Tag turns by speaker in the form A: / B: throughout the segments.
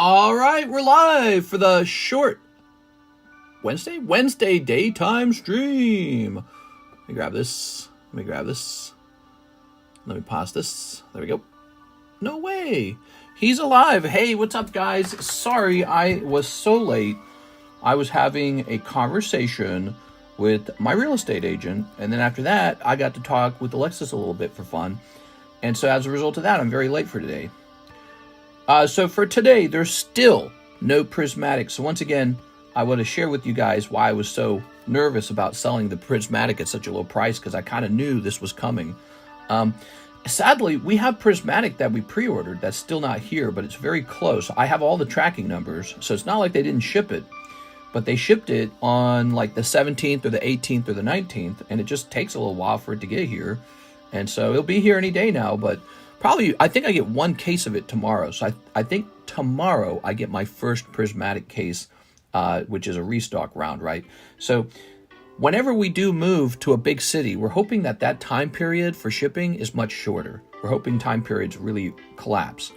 A: All right, we're live for the short Wednesday daytime stream. Let me grab this. Let me pause this. There we go. No way. He's alive. Hey, what's up, guys? Sorry I was so late. I was having a conversation with my real estate agent, and then after that, I got to talk with Alexis a little bit for fun. And so as a result of that, I'm very late for today. So for today, there's still no prismatic. So once again, I want to share with you guys why I was so nervous about selling the prismatic at such a low price, because I kind of knew this was coming. Sadly, we have prismatic that we pre-ordered that's still not here, but it's very close. I have all the tracking numbers, so it's not like they didn't ship it, but they shipped it on like the 17th or the 18th or the 19th, and it just takes a little while for it to get here. And so it'll be here any day now, but probably, I think I get one case of it tomorrow. So I think tomorrow I get my first prismatic case, which is a restock round, right? So whenever we do move to a big city, we're hoping that that time period for shipping is much shorter. We're hoping time periods really collapse.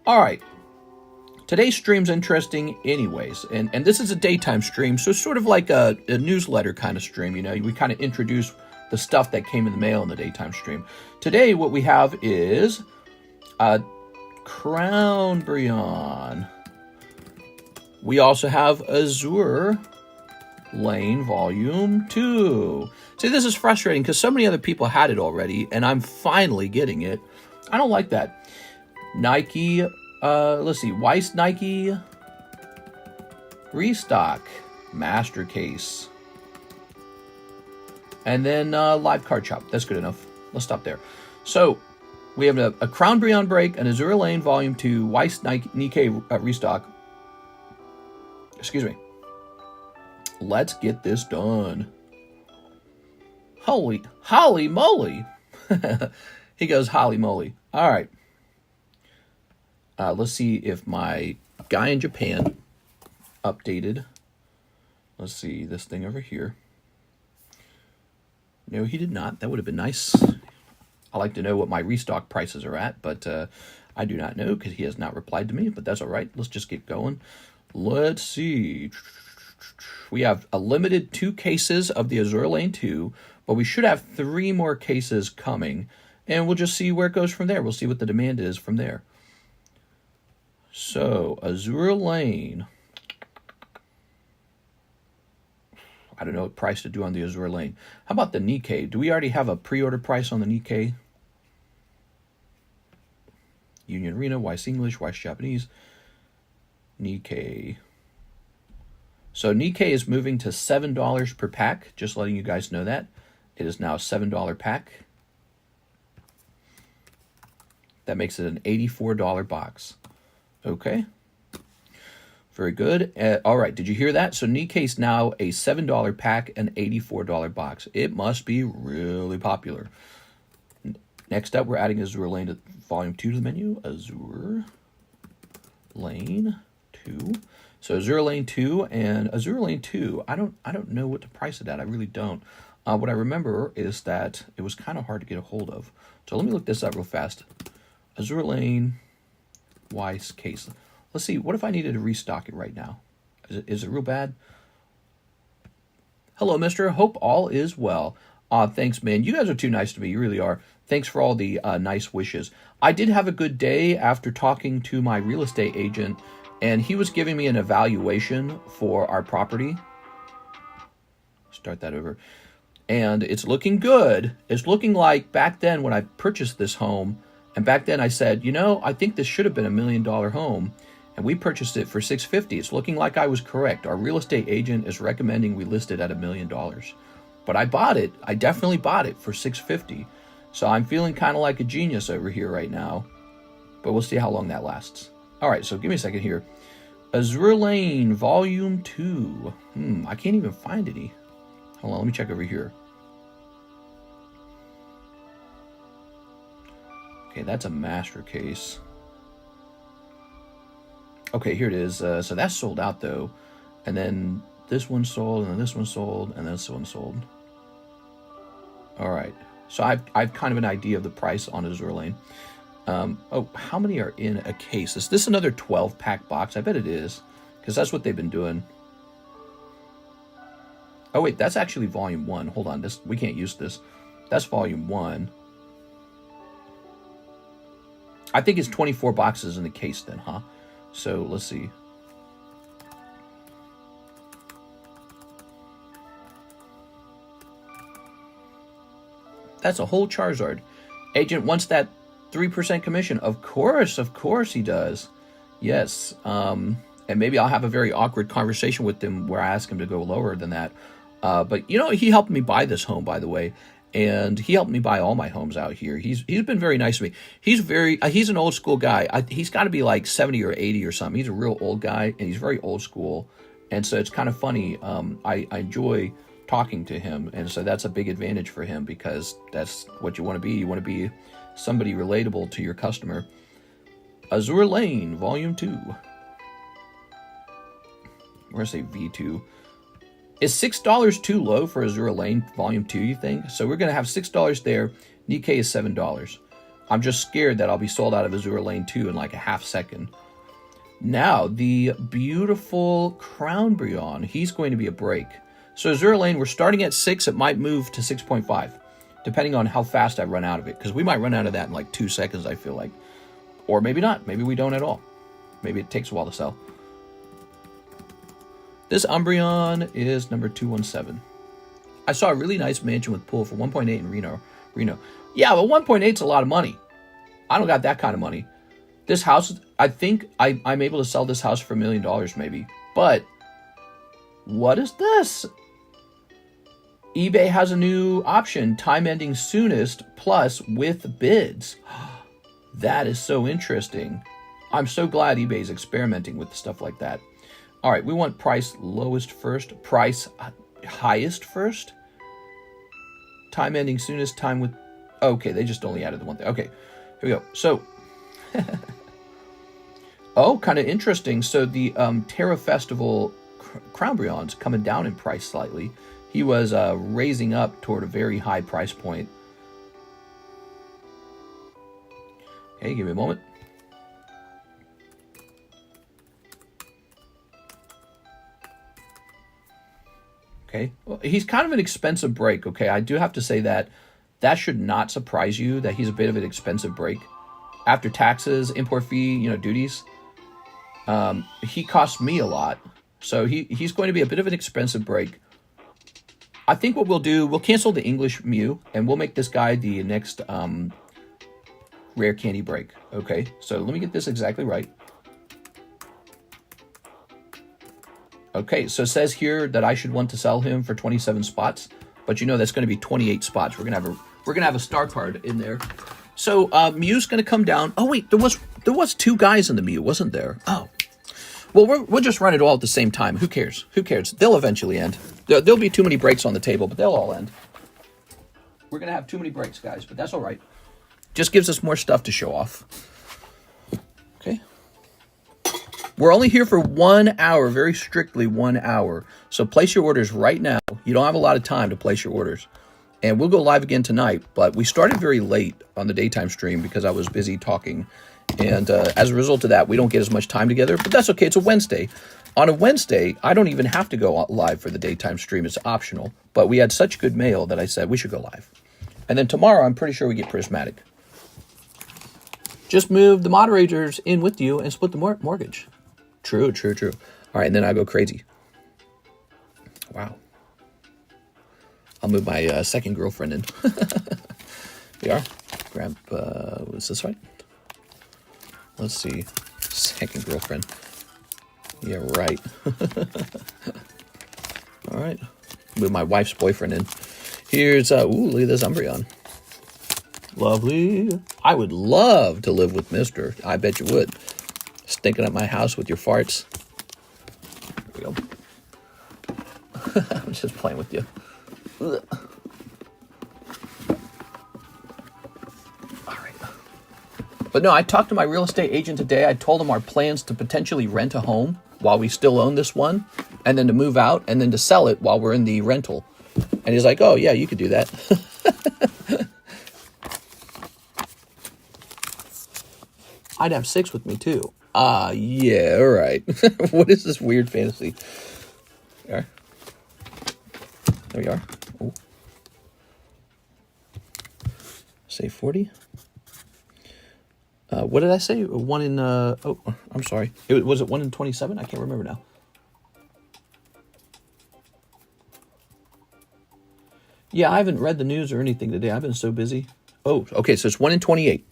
A: All right. Today's stream's interesting anyways. And this is a daytime stream, so it's sort of like a newsletter kind of stream. You know, we kind of introduce the stuff that came in the mail in the daytime stream. Today, what we have is Crownbreon. We also have Azur Lane Volume 2. See, this is frustrating because so many other people had it already, and I'm finally getting it. I don't like that. Nikke, let's see, Weiss Nikke, Restock, Mastercase, and then live card shop. That's good enough. Let's stop there. So we have a Crownbreon break, an Azur Lane Volume 2, Weiss Nikke Restock. Excuse me. Let's get this done. Holy moly. He goes, holy moly. All right. Let's see if my guy in Japan updated. Let's see this thing over here. No, he did not. That would have been nice. I like to know what my restock prices are at, but I do not know because he has not replied to me, but that's all right. Let's just get going. Let's see. We have a limited 2 cases of the Azur Lane 2, but we should have 3 more cases coming, and we'll just see where it goes from there. We'll see what the demand is from there. So, Azur Lane. I don't know what price to do on the Azur Lane. How about the Nikke? Do we already have a pre-order price on the Nikke? Union Arena, Weiss English, Weiss Japanese. Nikke. So Nikke is moving to $7 per pack. Just letting you guys know that. It is now a $7 pack. That makes it an $84 box. Okay. Very good. All right, did you hear that? So Nikke is now a $7 pack and $84 box. It must be really popular. Next up, we're adding Azur Lane to Volume 2 to the menu. Azur Lane 2. So Azur Lane 2 and Azur Lane 2. I don't know what to price it at. I really don't. What I remember is that it was kind of hard to get a hold of. So let me look this up real fast. Azur Lane Weiss case. Let's see, what if I needed to restock it right now? Is it real bad? Hello, mister. Hope all is well. Thanks, man. You guys are too nice to me. You really are. Thanks for all the nice wishes. I did have a good day after talking to my real estate agent, and he was giving me an evaluation for our property. Start that over. And it's looking good. It's looking like back then when I purchased this home, and back then I said, you know, I think this should have been $1 million home. And we purchased it for $650. It's looking like I was correct. Our real estate agent is recommending we list it at $1 million. But I bought it. I definitely bought it for $650. So I'm feeling kind of like a genius over here right now. But we'll see how long that lasts. All right, so give me a second here. Azur Lane Volume 2. I can't even find any. Hold on, let me check over here. Okay, that's a Mastercase. Okay, here it is. So that's sold out, though. And then this one sold, and then this one sold, and then this one sold. All right. So I've kind of an idea of the price on Azur Lane. Oh, how many are in a case? Is this another 12-pack box? I bet it is, because that's what they've been doing. Oh, wait, that's actually volume 1. Hold on, we can't use this. That's volume 1. I think it's 24 boxes in the case then, huh? So let's see. That's a whole Charizard. Agent wants that 3% commission. Of course he does. Yes. And maybe I'll have a very awkward conversation with him where I ask him to go lower than that. But you know, he helped me buy this home, by the way. And he helped me buy all my homes out here. He's been very nice to me. He's an old school guy. He's got to be like 70 or 80 or something. He's a real old guy, and he's very old school. And so it's kind of funny. I enjoy talking to him, and so that's a big advantage for him, because that's what you want to be. You want to be somebody relatable to your customer. Azur Lane, Volume 2. We're going to say V2. Is $6 too low for Azur Lane Volume 2, you think? So we're going to have $6 there. Nikke is $7. I'm just scared that I'll be sold out of Azur Lane 2 in like a half second. Now, the beautiful Crownbreon, he's going to be a break. So Azur Lane, we're starting at 6. It might move to 6.5, depending on how fast I run out of it. Because we might run out of that in like 2 seconds, I feel like. Or maybe not. Maybe we don't at all. Maybe it takes a while to sell. This Umbreon is number 217. I saw a really nice mansion with pool for 1.8 in Reno. Yeah, but 1.8 is a lot of money. I don't got that kind of money. This house, I think I'm able to sell this house for $1 million maybe. But what is this? eBay has a new option, time ending soonest plus with bids. That is so interesting. I'm so glad eBay's experimenting with stuff like that. All right, we want price lowest first, price highest first. Time ending soonest, time with... Okay, they just only added the one thing. Okay, here we go. So, oh, kind of interesting. So the Terra Festival Crownbreon's coming down in price slightly. He was raising up toward a very high price point. Okay, give me a moment. Okay, well, he's kind of an expensive break, okay? I do have to say that. That should not surprise you that he's a bit of an expensive break. After taxes, import fee, you know, duties, he costs me a lot. So he's going to be a bit of an expensive break. I think what we'll do, we'll cancel the English Mew, and we'll make this guy the next rare candy break, okay? So let me get this exactly right. Okay, so it says here that I should want to sell him for 27 spots, but you know that's going to be 28 spots. We're gonna have a star card in there. So Mew's going to come down. Oh wait, there was 2 guys in the Mew, wasn't there? Oh, well we'll just run it all at the same time. Who cares? Who cares? They'll eventually end. There'll be too many breaks on the table, but they'll all end. We're gonna have too many breaks, guys, but that's all right. Just gives us more stuff to show off. Okay. We're only here for 1 hour, very strictly 1 hour. So place your orders right now. You don't have a lot of time to place your orders. And we'll go live again tonight, but we started very late on the daytime stream because I was busy talking. And as a result of that, we don't get as much time together, but that's okay. It's a Wednesday. On a Wednesday, I don't even have to go live for the daytime stream. It's optional. But we had such good mail that I said we should go live. And then tomorrow, I'm pretty sure we get Prismatic. Just move the moderators in with you and split the mortgage. True. All right, and then I go crazy. Wow. I'll move my second girlfriend in. We are. Grab, was this right? Let's see. Second girlfriend. Yeah, right. All right. Move my wife's boyfriend in. Here's, ooh, look at this Umbreon. Lovely. I would love to live with Mr. I bet you would. Stinking up my house with your farts. There we go. I'm just playing with you. Ugh. All right. But no, I talked to my real estate agent today. I told him our plans to potentially rent a home while we still own this one, and then to move out, and then to sell it while we're in the rental. And he's like, oh, yeah, you could do that. I'd have 6 with me too. Yeah, all right. What is this weird fantasy? There we are. Ooh. Say 40. What did I say? 1 in, oh, I'm sorry. Was it 1 in 27? I can't remember now. Yeah, I haven't read the news or anything today. I've been so busy. Oh, okay, so it's 1 in 28.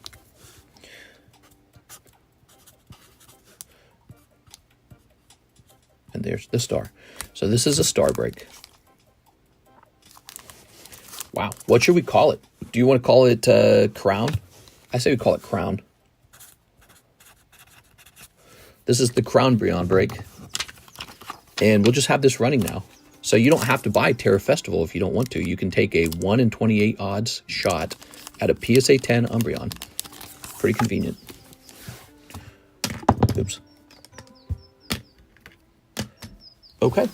A: And there's the star. So this is a star break. Wow. What should we call it? Do you want to call it Crown? I say we call it Crown. This is the Crownbreon break. And we'll just have this running now. So you don't have to buy Terra Festival if you don't want to. You can take a 1 in 28 odds shot at a PSA 10 Umbreon. Pretty convenient. Oops. Okay.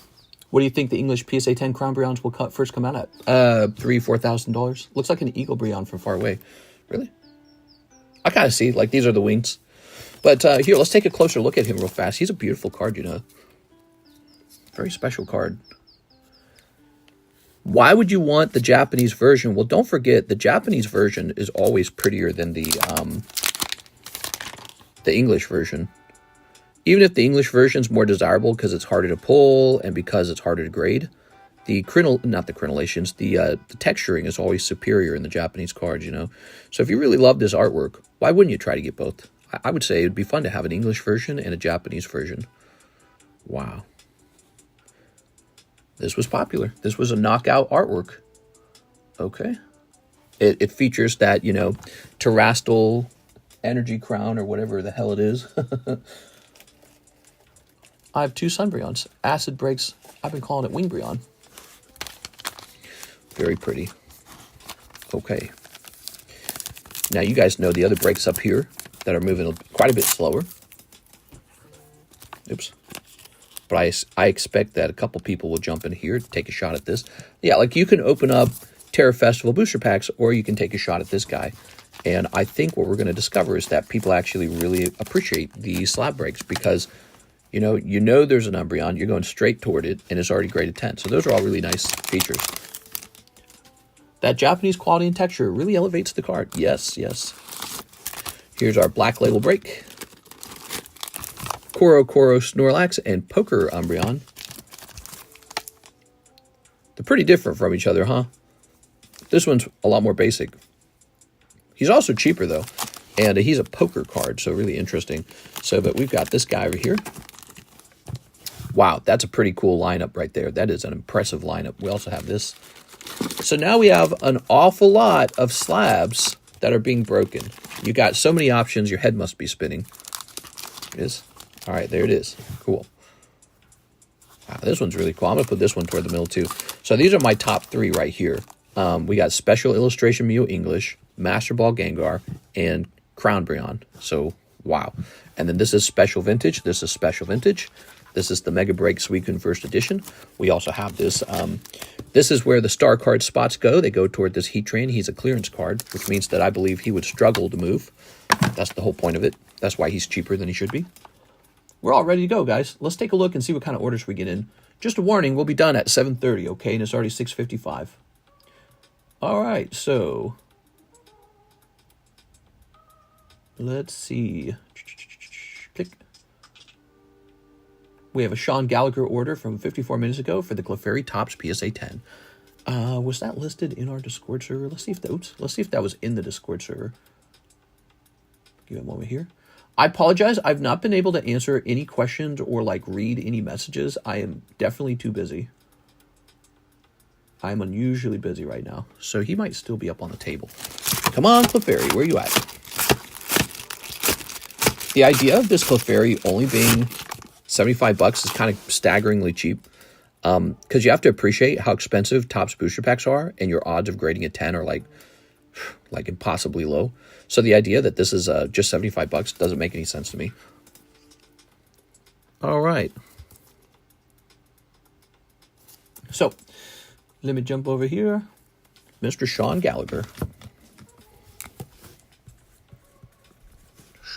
A: What do you think the English PSA 10 Crownbreons will first come out at? $3,000-$4,000. Looks like an Eagle Breon from far away. Really? I kind of see. Like, these are the wings. But here, let's take a closer look at him real fast. He's a beautiful card, you know. Very special card. Why would you want the Japanese version? Well, don't forget, the Japanese version is always prettier than the English version. Even if the English version is more desirable because it's harder to pull and because it's harder to grade, the crenellations, the texturing is always superior in the Japanese cards, you know. So if you really love this artwork, why wouldn't you try to get both? I would say it would be fun to have an English version and a Japanese version. Wow. This was popular. This was a knockout artwork. Okay. It features that, you know, terrestrial energy crown or whatever the hell it is. I have 2 Sunbreons. Acid breaks. I've been calling it Wingbreon. Very pretty. Okay. Now you guys know the other breaks up here that are moving quite a bit slower. Oops. But I expect that a couple people will jump in here to take a shot at this. Yeah, like you can open up Terra Festival booster packs, or you can take a shot at this guy. And I think what we're going to discover is that people actually really appreciate the slab breaks because, you know there's an Umbreon, you're going straight toward it, and it's already graded 10. So those are all really nice features. That Japanese quality and texture really elevates the card. Yes, yes. Here's our Black Label break. Koro Snorlax and Poker Umbreon. They're pretty different from each other, huh? This one's a lot more basic. He's also cheaper, though. And he's a poker card, so really interesting. So, but we've got this guy over here. Wow, that's a pretty cool lineup right there. That is an impressive lineup. We also have this. So now we have an awful lot of slabs that are being broken. You got so many options, your head must be spinning. It is. All right, there it is. Cool. Wow, this one's really cool. I'm going to put this one toward the middle, too. So these are my top 3 right here. We got Special Illustration Mew English, Master Ball Gengar, and Crownbreon. So, wow. And then this is Special Vintage. This is Special Vintage. This is the Mega Break Suicune First Edition. We also have this. This is where the star card spots go. They go toward this Heat Train. He's a clearance card, which means that I believe he would struggle to move. That's the whole point of it. That's why he's cheaper than he should be. We're all ready to go, guys. Let's take a look and see what kind of orders we get in. Just a warning, we'll be done at 7:30, okay? And it's already 6:55. All right, so let's see. Click. We have a Sean Gallagher order from 54 minutes ago for the Clefairy Topps PSA 10. Was that listed in our Discord server? Let's see if that was in the Discord server. Give it a moment here. I apologize. I've not been able to answer any questions or like read any messages. I am definitely too busy. I'm unusually busy right now. So he might still be up on the table. Come on, Clefairy, where you at? The idea of this Clefairy only being $75 is kind of staggeringly cheap. Because you have to appreciate how expensive Topps booster packs are, and your odds of grading a 10 are like impossibly low. So the idea that this is just $75 doesn't make any sense to me. All right. So let me jump over here. Mr. Sean Gallagher.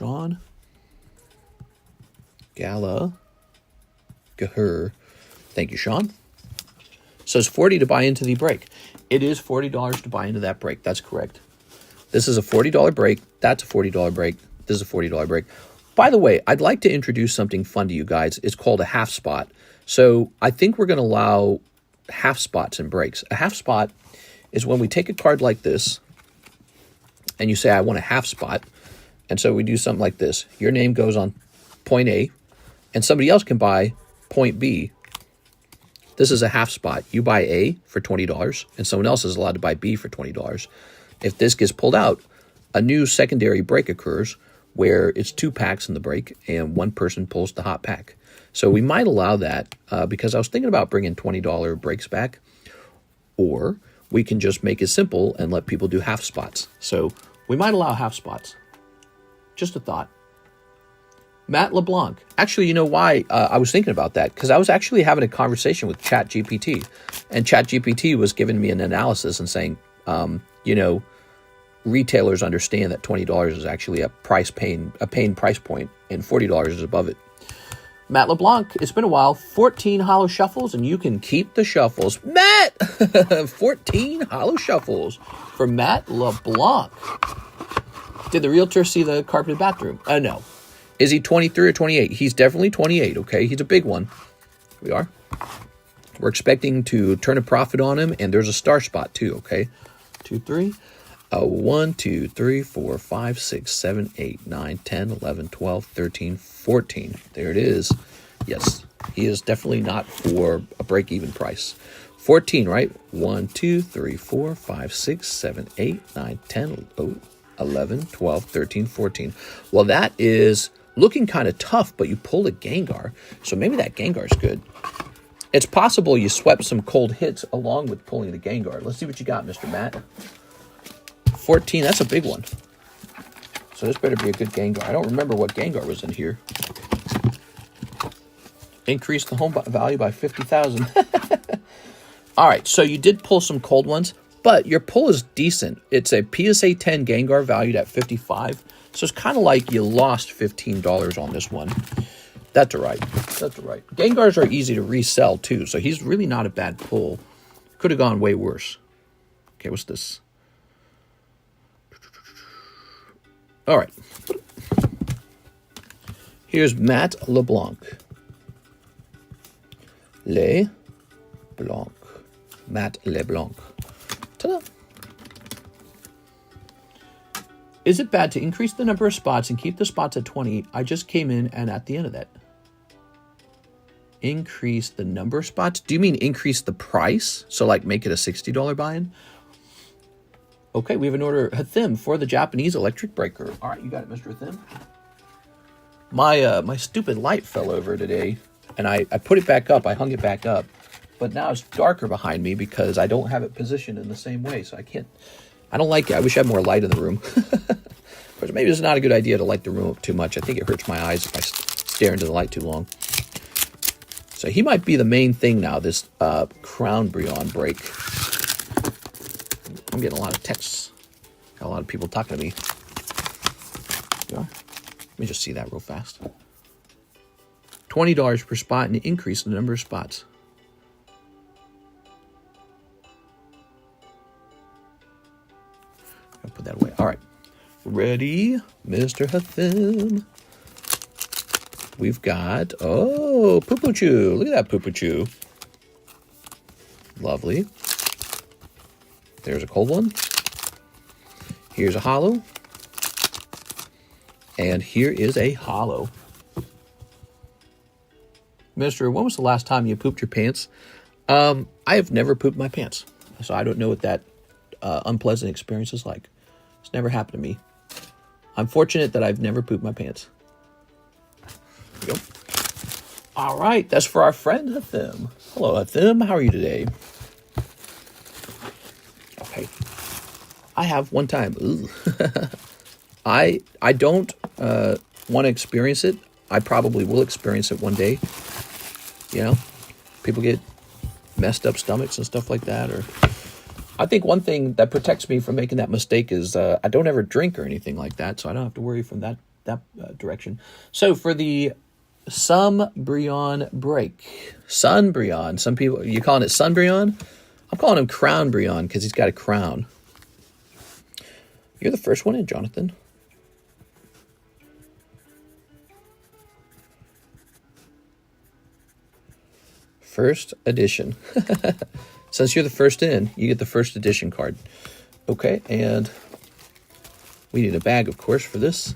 A: Sean. Gala. Gahur. Thank you, Sean. So it's $40 to buy into the break. It is $40 to buy into that break. That's correct. This is a $40 break. That's a $40 break. This is a $40 break. By the way, I'd like to introduce something fun to you guys. It's called a half spot. So I think we're going to allow half spots in breaks. A half spot is when we take a card like this and you say, I want a half spot. And so we do something like this. Your name goes on point A and somebody else can buy point B. This is a half spot. You buy A for $20 and someone else is allowed to buy B for $20. If this gets pulled out, a new secondary break occurs where it's 2 packs in the break and one person pulls the hot pack. So we might allow that because I was thinking about bringing $20 breaks back, or we can just make it simple and let people do half spots. So we might allow half spots. Just a thought. Matt LeBlanc. Actually, you know why I was thinking about that? Because I was actually having a conversation with ChatGPT, and ChatGPT was giving me an analysis and saying, retailers understand that $20 is actually a paying price point, and $40 is above it. Matt LeBlanc, it's been a while. 14 holo shuffles, and you can keep the shuffles. Matt! 14 holo shuffles for Matt LeBlanc. Did the realtor see the carpeted bathroom? No. Is he 23 or 28? He's definitely 28, okay? He's a big one. We are. We're expecting to turn a profit on him, and there's a star spot too, okay? 2, 3. 1, 2, 3, 4, 5, 6, 7, 8, 9, 10, 11, 12, 13, 14. There it is. Yes, he is definitely not for a break-even price. 14, right? 1, 2, 3, 4, 5, 6, 7, 8, 9, 10, 11, 12, 13, 14. Well, that is looking kind of tough, but you pulled a Gengar, so maybe that Gengar's good. It's possible you swept some cold hits along with pulling the Gengar. Let's see what you got, Mr. Matt. 14, that's a big one. So this better be a good Gengar. I don't remember what Gengar was in here. Increase the home value by 50,000. All right, so you did pull some cold ones, but your pull is decent. It's a PSA 10 Gengar valued at 55. So it's kind of like you lost $15 on this one. That's all right. That's all right. Gengars are easy to resell too, so he's really not a bad pull. Could have gone way worse. Okay, what's this? All right. Here's Matt LeBlanc. LeBlanc. Matt LeBlanc. Ta-da. Is it bad to increase the number of spots and keep the spots at 20? I just came in and at the end of that. Increase the number of spots? Do you mean increase the price? So like make it a $60 buy-in? Okay, we have an order, Hathim, for the Japanese electric breaker. All right, you got it, Mr. Hathim. My stupid light fell over today, and I put it back up. I hung it back up, but now it's darker behind me because I don't have it positioned in the same way, so I don't like it. I wish I had more light in the room. Of course, maybe it's not a good idea to light the room up too much. I think it hurts my eyes if I stare into the light too long. So he might be the main thing now, this Crownbreon break. I'm getting a lot of texts. Got a lot of people talking to me. Yeah. Let me just see that real fast. $20 per spot and increase in the number of spots. I'll put that away. All right. Ready, Mr. Hathim. We've got, oh, Poo-Poo-Choo. Look at that Poo-Poo-Choo. Lovely. There's a cold one. Here's a holo. And here is a holo. Mister, when was the last time you pooped your pants? I have never pooped my pants. So I don't know what that unpleasant experience is like. It's never happened to me. I'm fortunate that I've never pooped my pants. There we go. All right, that's for our friend Hathim. Hello, Hathim. How are you today? Okay. I have one time. I don't want to experience it. I probably will experience it one day. You know, people get messed up stomachs and stuff like that. Or I think one thing that protects me from making that mistake is I don't ever drink or anything like that, so I don't have to worry from that direction. So for the Sublist break, Sunbreon. Some people, you calling it Sunbreon? I'm calling him Crownbreon because he's got a crown. You're the first one in, Jonathan. First edition. Since you're the first in, you get the first edition card. Okay, and we need a bag, of course, for this.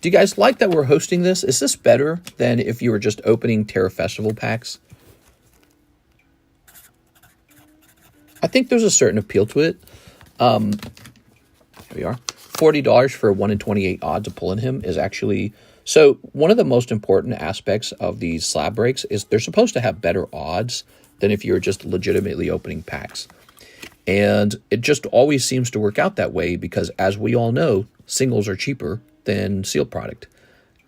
A: Do you guys like that we're hosting this? Is this better than if you were just opening Terra Festival packs? I think there's a certain appeal to it. Here we are. $40 for 1 in 28 odds of pulling him is actually... So one of the most important aspects of these slab breaks is they're supposed to have better odds than if you're just legitimately opening packs. And it just always seems to work out that way because, as we all know, singles are cheaper than sealed product.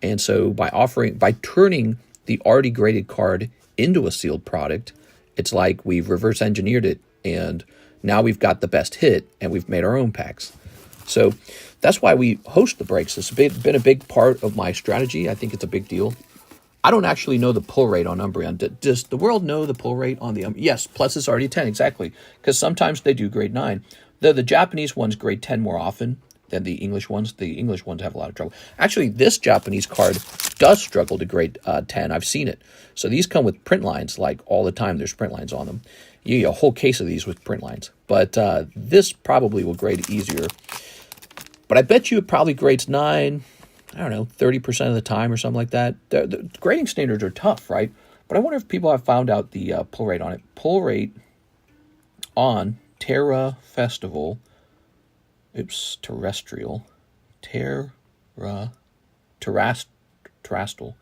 A: And so by turning the already graded card into a sealed product, it's like we've reverse engineered it, and now we've got the best hit, and we've made our own packs. So that's why we host the breaks. It's been a big part of my strategy. I think it's a big deal. I don't actually know the pull rate on Umbreon. Does the world know the pull rate on the Yes, plus it's already 10, exactly. Because sometimes they do grade 9. The Japanese ones grade 10 more often than the English ones. The English ones have a lot of trouble. Actually, this Japanese card does struggle to grade 10. I've seen it. So these come with print lines, like all the time there's print lines on them. You get a whole case of these with print lines. But this probably will grade easier. But I bet you it probably grades 9, I don't know, 30% of the time or something like that. The grading standards are tough, right? But I wonder if people have found out the pull rate on it. Pull rate on Terra Festival. Oops, terrestrial. Terrestrial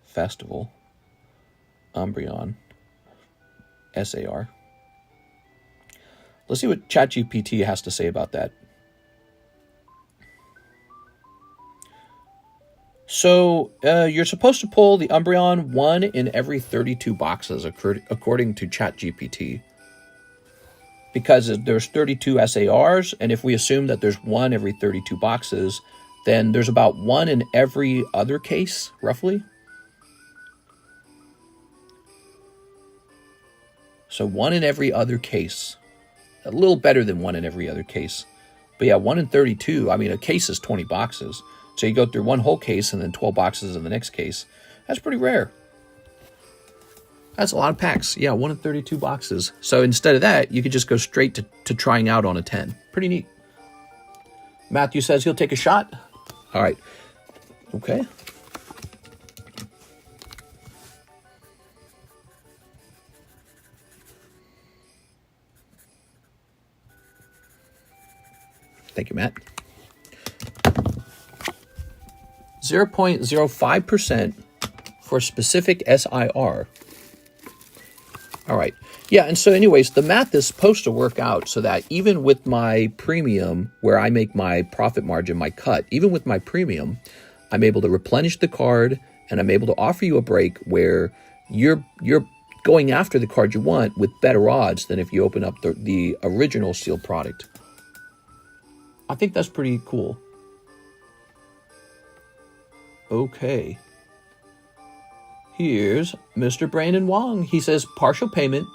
A: Festival. Umbreon. SAR. Let's see what ChatGPT has to say about that. So you're supposed to pull the Umbreon 1 in every 32 boxes, according to ChatGPT. Because there's 32 SARs, and if we assume that there's 1 every 32 boxes, then there's about 1 in every other case, roughly. So 1 in every other case. A little better than 1 in every other case. But yeah, 1 in 32, I mean, a case is 20 boxes. So you go through one whole case and then 12 boxes in the next case. That's pretty rare. That's a lot of packs. Yeah, 1 in 32 boxes. So instead of that, you could just go straight to trying out on a 10. Pretty neat. Matthew says he'll take a shot. All right. Okay. Thank you, Matt. 0.05% for specific SIR. All right. Yeah, and so anyways, the math is supposed to work out so that even with my premium, where I make my profit margin, my cut, even with my premium, I'm able to replenish the card, and I'm able to offer you a break where you're going after the card you want with better odds than if you open up the original sealed product. I think that's pretty cool. Okay. Here's Mr. Brandon Wong. He says partial payment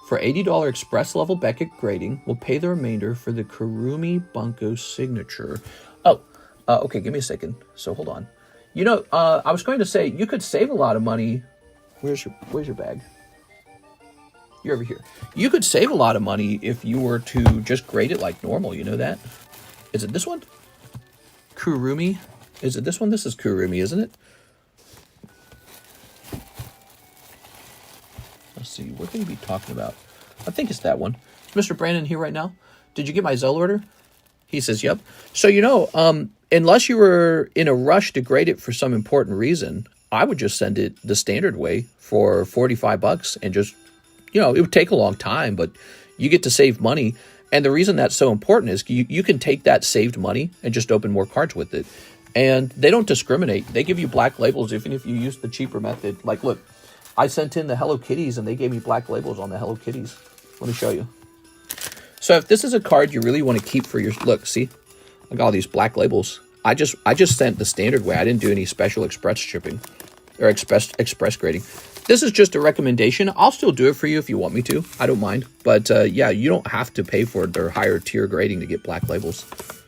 A: for $80 express level Beckett grading will pay the remainder for the Kurumi Bunko signature. Oh, okay, give me a second. So hold on. You know, I was going to say you could save a lot of money. Where's your bag? You're over here. You could save a lot of money if you were to just grade it like normal. You know that? Is it this one? Kurumi? Is it this one? This is Kurumi, isn't it? Let's see. What can we be talking about? I think it's that one. Is Mr. Brandon here right now? Did you get my ZELLE order? He says, yep. So, you know, unless you were in a rush to grade it for some important reason, I would just send it the standard way for $45 and just, you know, it would take a long time, but you get to save money. And the reason that's so important is you can take that saved money and just open more cards with it. And they don't discriminate. They give you black labels even if you use the cheaper method. Like, look, I sent in the Hello Kitties and they gave me black labels on the Hello Kitties. Let me show you. So if this is a card you really want to keep for your... Look, see? I got all these black labels. I just sent the standard way. I didn't do any special express shipping or express grading. This is just a recommendation. I'll still do it for you if you want me to. I don't mind. But yeah, you don't have to pay for their higher tier grading to get black labels.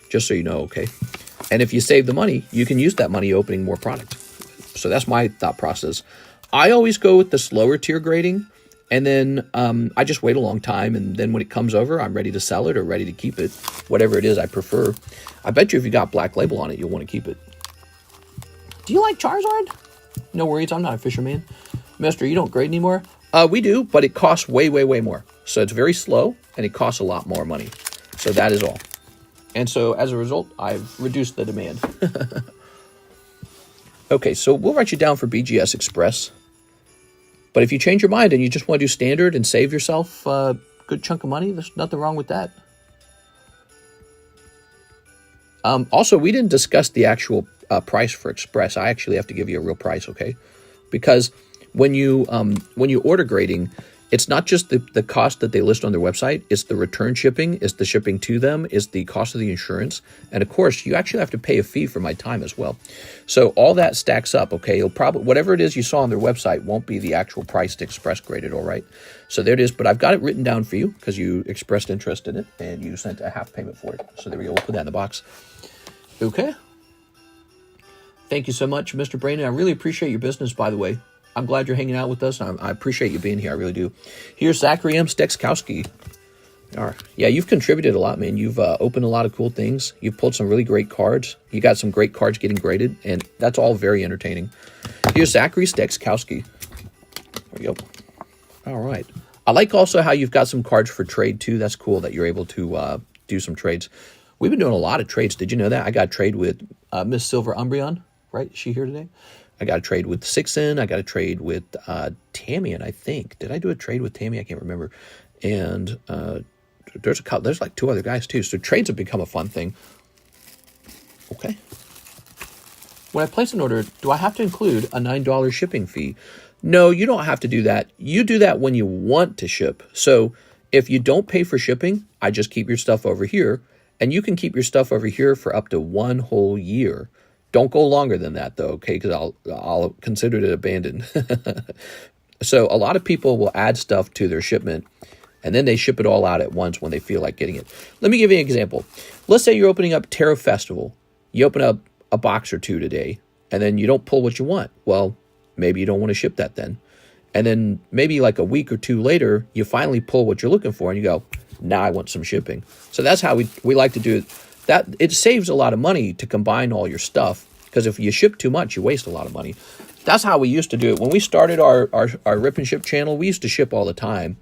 A: Just so you know, okay? And if you save the money, you can use that money opening more product. So that's my thought process. I always go with the slower tier grading, and then I just wait a long time, and then when it comes over, I'm ready to sell it or ready to keep it, whatever it is I prefer. I bet you if you got black label on it, you'll want to keep it. Do you like Charizard? No worries, I'm not a fisherman. Mister, you don't grade anymore? We do, but it costs way, way, way more. So it's very slow, and it costs a lot more money. So that is all. And so as a result, I've reduced the demand. Okay, so we'll write you down for BGS Express. But if you change your mind and you just want to do standard and save yourself a good chunk of money, there's nothing wrong with that. Also, we didn't discuss the actual price for Express. I actually have to give you a real price, okay? Because when you order grading, it's not just the cost that they list on their website. It's the return shipping, it's the shipping to them, it's the cost of the insurance. And of course, you actually have to pay a fee for my time as well. So all that stacks up, okay? It'll probably, whatever it is you saw on their website won't be the actual price to Express graded, all right? So there it is, but I've got it written down for you because you expressed interest in it and you sent a half payment for it. So there we go, we'll put that in the box. Okay. Thank you so much, Mr. Brandon. I really appreciate your business, by the way. I'm glad you're hanging out with us. I appreciate you being here. I really do. Here's Zachary M. Stekskowski. All right. Yeah, you've contributed a lot, man. You've opened a lot of cool things. You've pulled some really great cards. You got some great cards getting graded, and that's all very entertaining. Here's Zachary Stekskowski. There we go. All right. I like also how you've got some cards for trade, too. That's cool that you're able to do some trades. We've been doing a lot of trades. Did you know that? I got a trade with Miss Silver Umbreon, right? Is she here today? I got a trade with Sixin. I got a trade with Tamian, I think. Did I do a trade with Tammy? I can't remember. And there's like 2 other guys, too. So trades have become a fun thing. Okay. When I place an order, do I have to include a $9 shipping fee? No, you don't have to do that. You do that when you want to ship. So if you don't pay for shipping, I just keep your stuff over here. And you can keep your stuff over here for up to 1 whole year. Don't go longer than that, though, okay? Because I'll consider it abandoned. So a lot of people will add stuff to their shipment, and then they ship it all out at once when they feel like getting it. Let me give you an example. Let's say you're opening up Terra Festival. You open up a box or 2 today, and then you don't pull what you want. Well, maybe you don't want to ship that then. And then maybe like a week or 2 later, you finally pull what you're looking for, and you go, now I want some shipping. So that's how we like to do it. That it saves a lot of money to combine all your stuff, because if you ship too much, you waste a lot of money. That's how we used to do it. When we started our Rip and Ship channel, we used to ship all the time.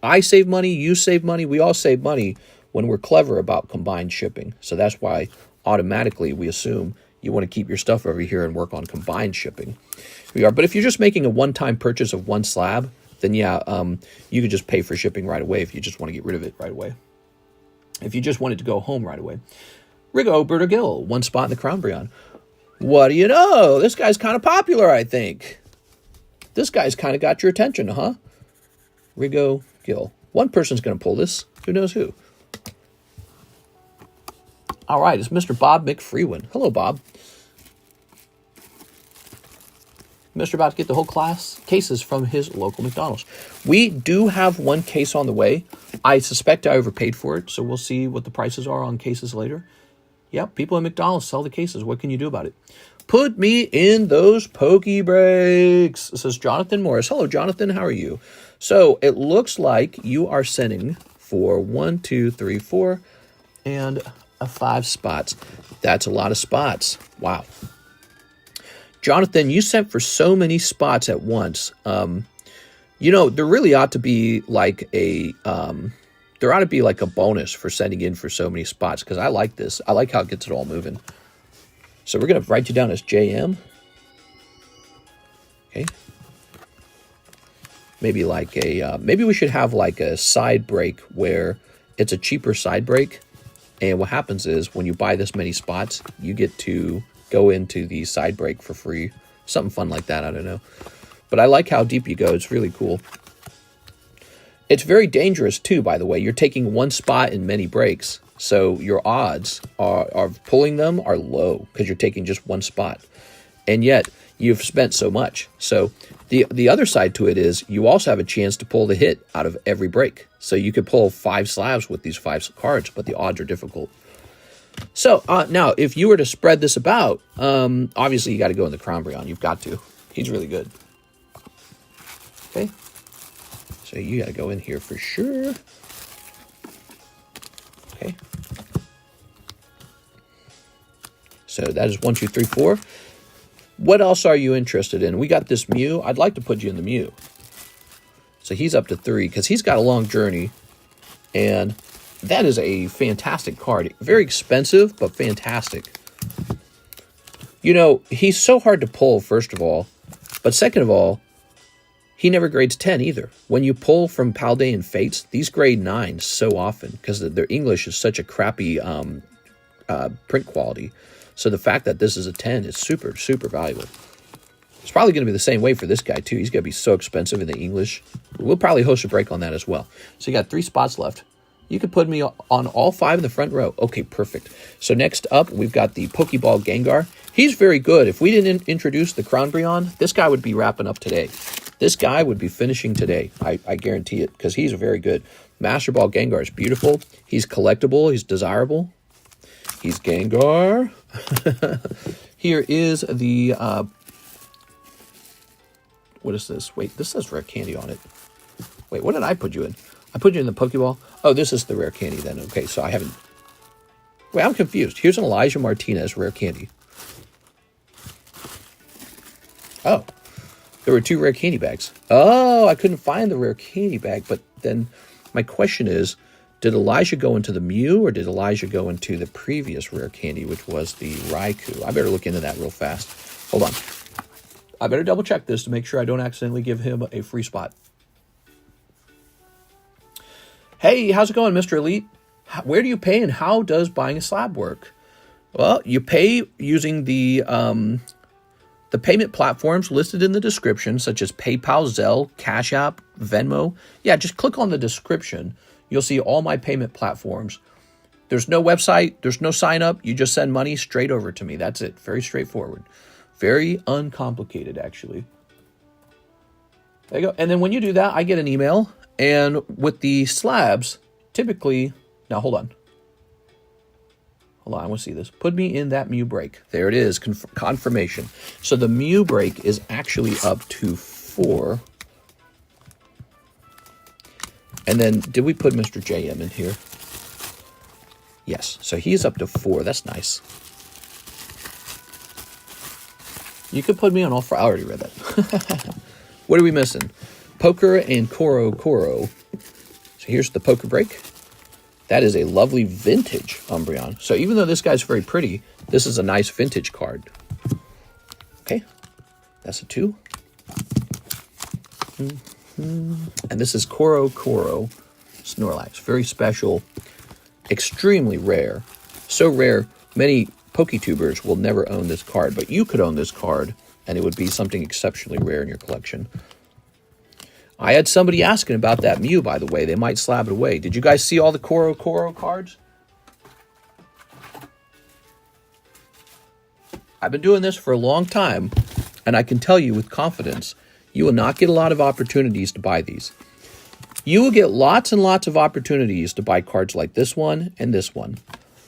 A: I save money, you save money, we all save money when we're clever about combined shipping. So that's why automatically we assume you want to keep your stuff over here and work on combined shipping. But if you're just making a one-time purchase of 1 slab, then yeah, you could just pay for shipping right away if you just want to get rid of it right away. If you just want it to go home right away. Rigo Bertagill, 1 spot in the Crownbreon. What do you know? This guy's kind of popular, I think. This guy's kind of got your attention, huh? Rigo Gill. One person's going to pull this. Who knows who? All right, it's Mr. Bob McFreeman. Hello, Bob. Mr. about to get the whole class cases from his local McDonald's. We do have 1 case on the way. I suspect I overpaid for it, so we'll see what the prices are on cases later. Yep, people at McDonald's sell the cases. What can you do about it? Put me in those pokey breaks, says Jonathan Morris. Hello, Jonathan. How are you? So it looks like you are sending for 1, 2, 3, 4, and 5 spots. That's a lot of spots. Wow. Jonathan, you sent for so many spots at once. You know, there really ought to be like a bonus for sending in for so many spots, because I like this. I like how it gets it all moving. So we're going to write you down as JM. Okay. Maybe like maybe we should have like a side break where it's a cheaper side break. And what happens is when you buy this many spots, you get to go into the side break for free. Something fun like that, I don't know. But I like how deep you go. It's really cool. It's very dangerous too, by the way. You're taking 1 spot in many breaks. So your odds of pulling them are low because you're taking just one spot. And yet you've spent so much. So the other side to it is you also have a chance to pull the hit out of every break. So you could pull 5 slabs with these 5 cards, but the odds are difficult. So now, if you were to spread this about, obviously you got to go in the Crownbreon. You've got to. He's really good. Okay. So you got to go in here for sure. Okay. So that is 1, 2, 3, 4. What else are you interested in? We got this Mew. I'd like to put you in the Mew. So he's up to 3 because he's got a long journey. And that is a fantastic card. Very expensive, but fantastic. You know, he's so hard to pull, first of all. But second of all, he never grades 10 either. When you pull from Paldean Fates, these grade 9 so often because their English is such a crappy print quality. So the fact that this is a 10 is super, super valuable. It's probably going to be the same way for this guy, too. He's going to be so expensive in the English. We'll probably host a break on that as well. So you got 3 spots left. You could put me on all 5 in the front row. Okay, perfect. So next up, we've got the Pokeball Gengar. He's very good. If we didn't introduce the Crownbreon, this guy would be wrapping up today. This guy would be finishing today. I guarantee it, because he's very good. Master Ball Gengar is beautiful. He's collectible. He's desirable. He's Gengar. Here is the... what is this? Wait, this says rare candy on it. Wait, what did I put you in? I put you in the Pokeball. Oh, this is the rare candy then. Okay, so I haven't... Wait, I'm confused. Here's an Elijah Martinez rare candy. Oh, there were 2 rare candy bags. Oh, I couldn't find the rare candy bag. But then my question is, did Elijah go into the Mew or did Elijah go into the previous rare candy, which was the Raikou? I better look into that real fast. Hold on. I better double check this to make sure I don't accidentally give him a free spot. Hey, how's it going, Mr. Elite? Where do you pay and how does buying a slab work? Well, you pay using the payment platforms listed in the description, such as PayPal, ZELLE, CASHAPP, VENMO. Yeah, just click on the description. You'll see all my payment platforms. There's no website. There's no sign up. You just send money straight over to me. That's it. Very straightforward. Very uncomplicated, actually. There you go. And then when you do that, I get an email. And with the slabs, typically... Now, hold on. Hold on, I want to see this. Put me in that Mew break. There it is, confirmation. So the Mew break is actually up to 4. And then, did we put Mr. JM in here? Yes, so he's up to 4. That's nice. You could put me on all 4. I already read that. What are we missing? Poker and Koro. So here's the Poker break. That is a lovely vintage Umbreon. So even though this guy's very pretty, this is a nice vintage card. Okay, that's a 2. And this is Koro Snorlax. Very special, extremely rare. So rare, many PokeTubers will never own this card, but you could own this card, and it would be something exceptionally rare in your collection. I had somebody asking about that Mew, by the way. They might slab it away. Did you guys see all the Koro cards? I've been doing this for a long time, and I can tell you with confidence, you will not get a lot of opportunities to buy these. You will get lots and lots of opportunities to buy cards like this one and this one,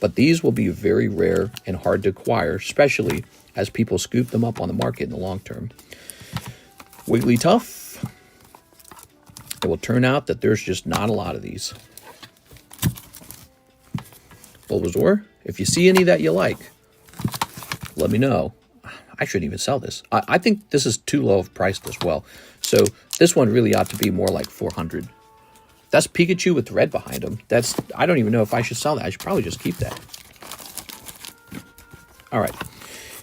A: but these will be very rare and hard to acquire, especially as people scoop them up on the market in the long term. Wigglytuff. It will turn out that there's just not a lot of these. Bulbasaur, if you see any that you like, let me know. I shouldn't even sell this. I think this is too low of priced as well. So this one really ought to be more like 400. That's Pikachu with red behind him. I don't even know if I should sell that. I should probably just keep that. All right.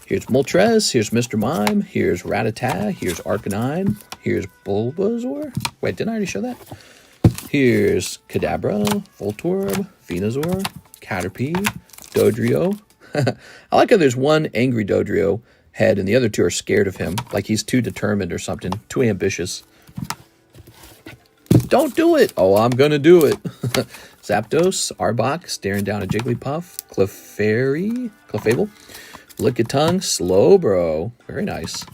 A: Here's Moltres. Here's Mr. Mime. Here's Rattata. Here's Arcanine. Here's Bulbasaur. Wait, didn't I already show that? Here's Kadabra, Voltorb, Venusaur, Caterpie, Dodrio. I like how there's one angry Dodrio head and the other 2 are scared of him. Like he's too determined or something. Too ambitious. Don't do it. Oh, I'm going to do it. Zapdos, Arbok, staring down a Jigglypuff, Clefable, Lickitung, Slowbro. Very nice.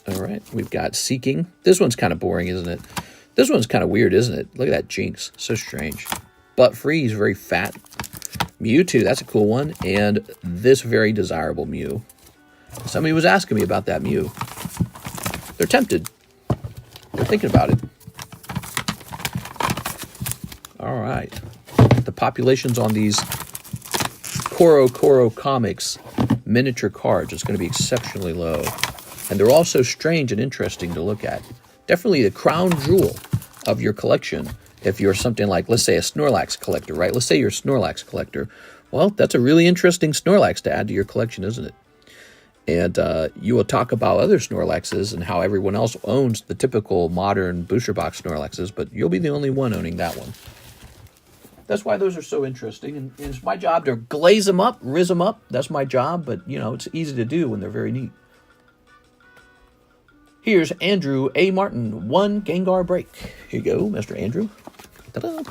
A: All right, we've got Seeking. This one's kind of boring, isn't it? This one's kind of weird, isn't it? Look at that Jinx. So strange. Butt-free, he's very fat. Mewtwo, that's a cool one. And this very desirable Mew. Somebody was asking me about that Mew. They're tempted. They're thinking about it. All right. The populations on these Koro comics miniature cards is going to be exceptionally low. And they're also strange and interesting to look at. Definitely the crown jewel of your collection. If you're something like, let's say, a Snorlax collector, right? Let's say you're a Snorlax collector. Well, that's a really interesting Snorlax to add to your collection, isn't it? And you will talk about other Snorlaxes and how everyone else owns the typical modern booster box Snorlaxes, but you'll be the only one owning that one. That's why those are so interesting. And it's my job to glaze them up, rizz them up. That's my job, but, you know, it's easy to do when they're very neat. Here's Andrew A. Martin, 1 Gengar break. Here you go, Mr. Andrew. Ta-da.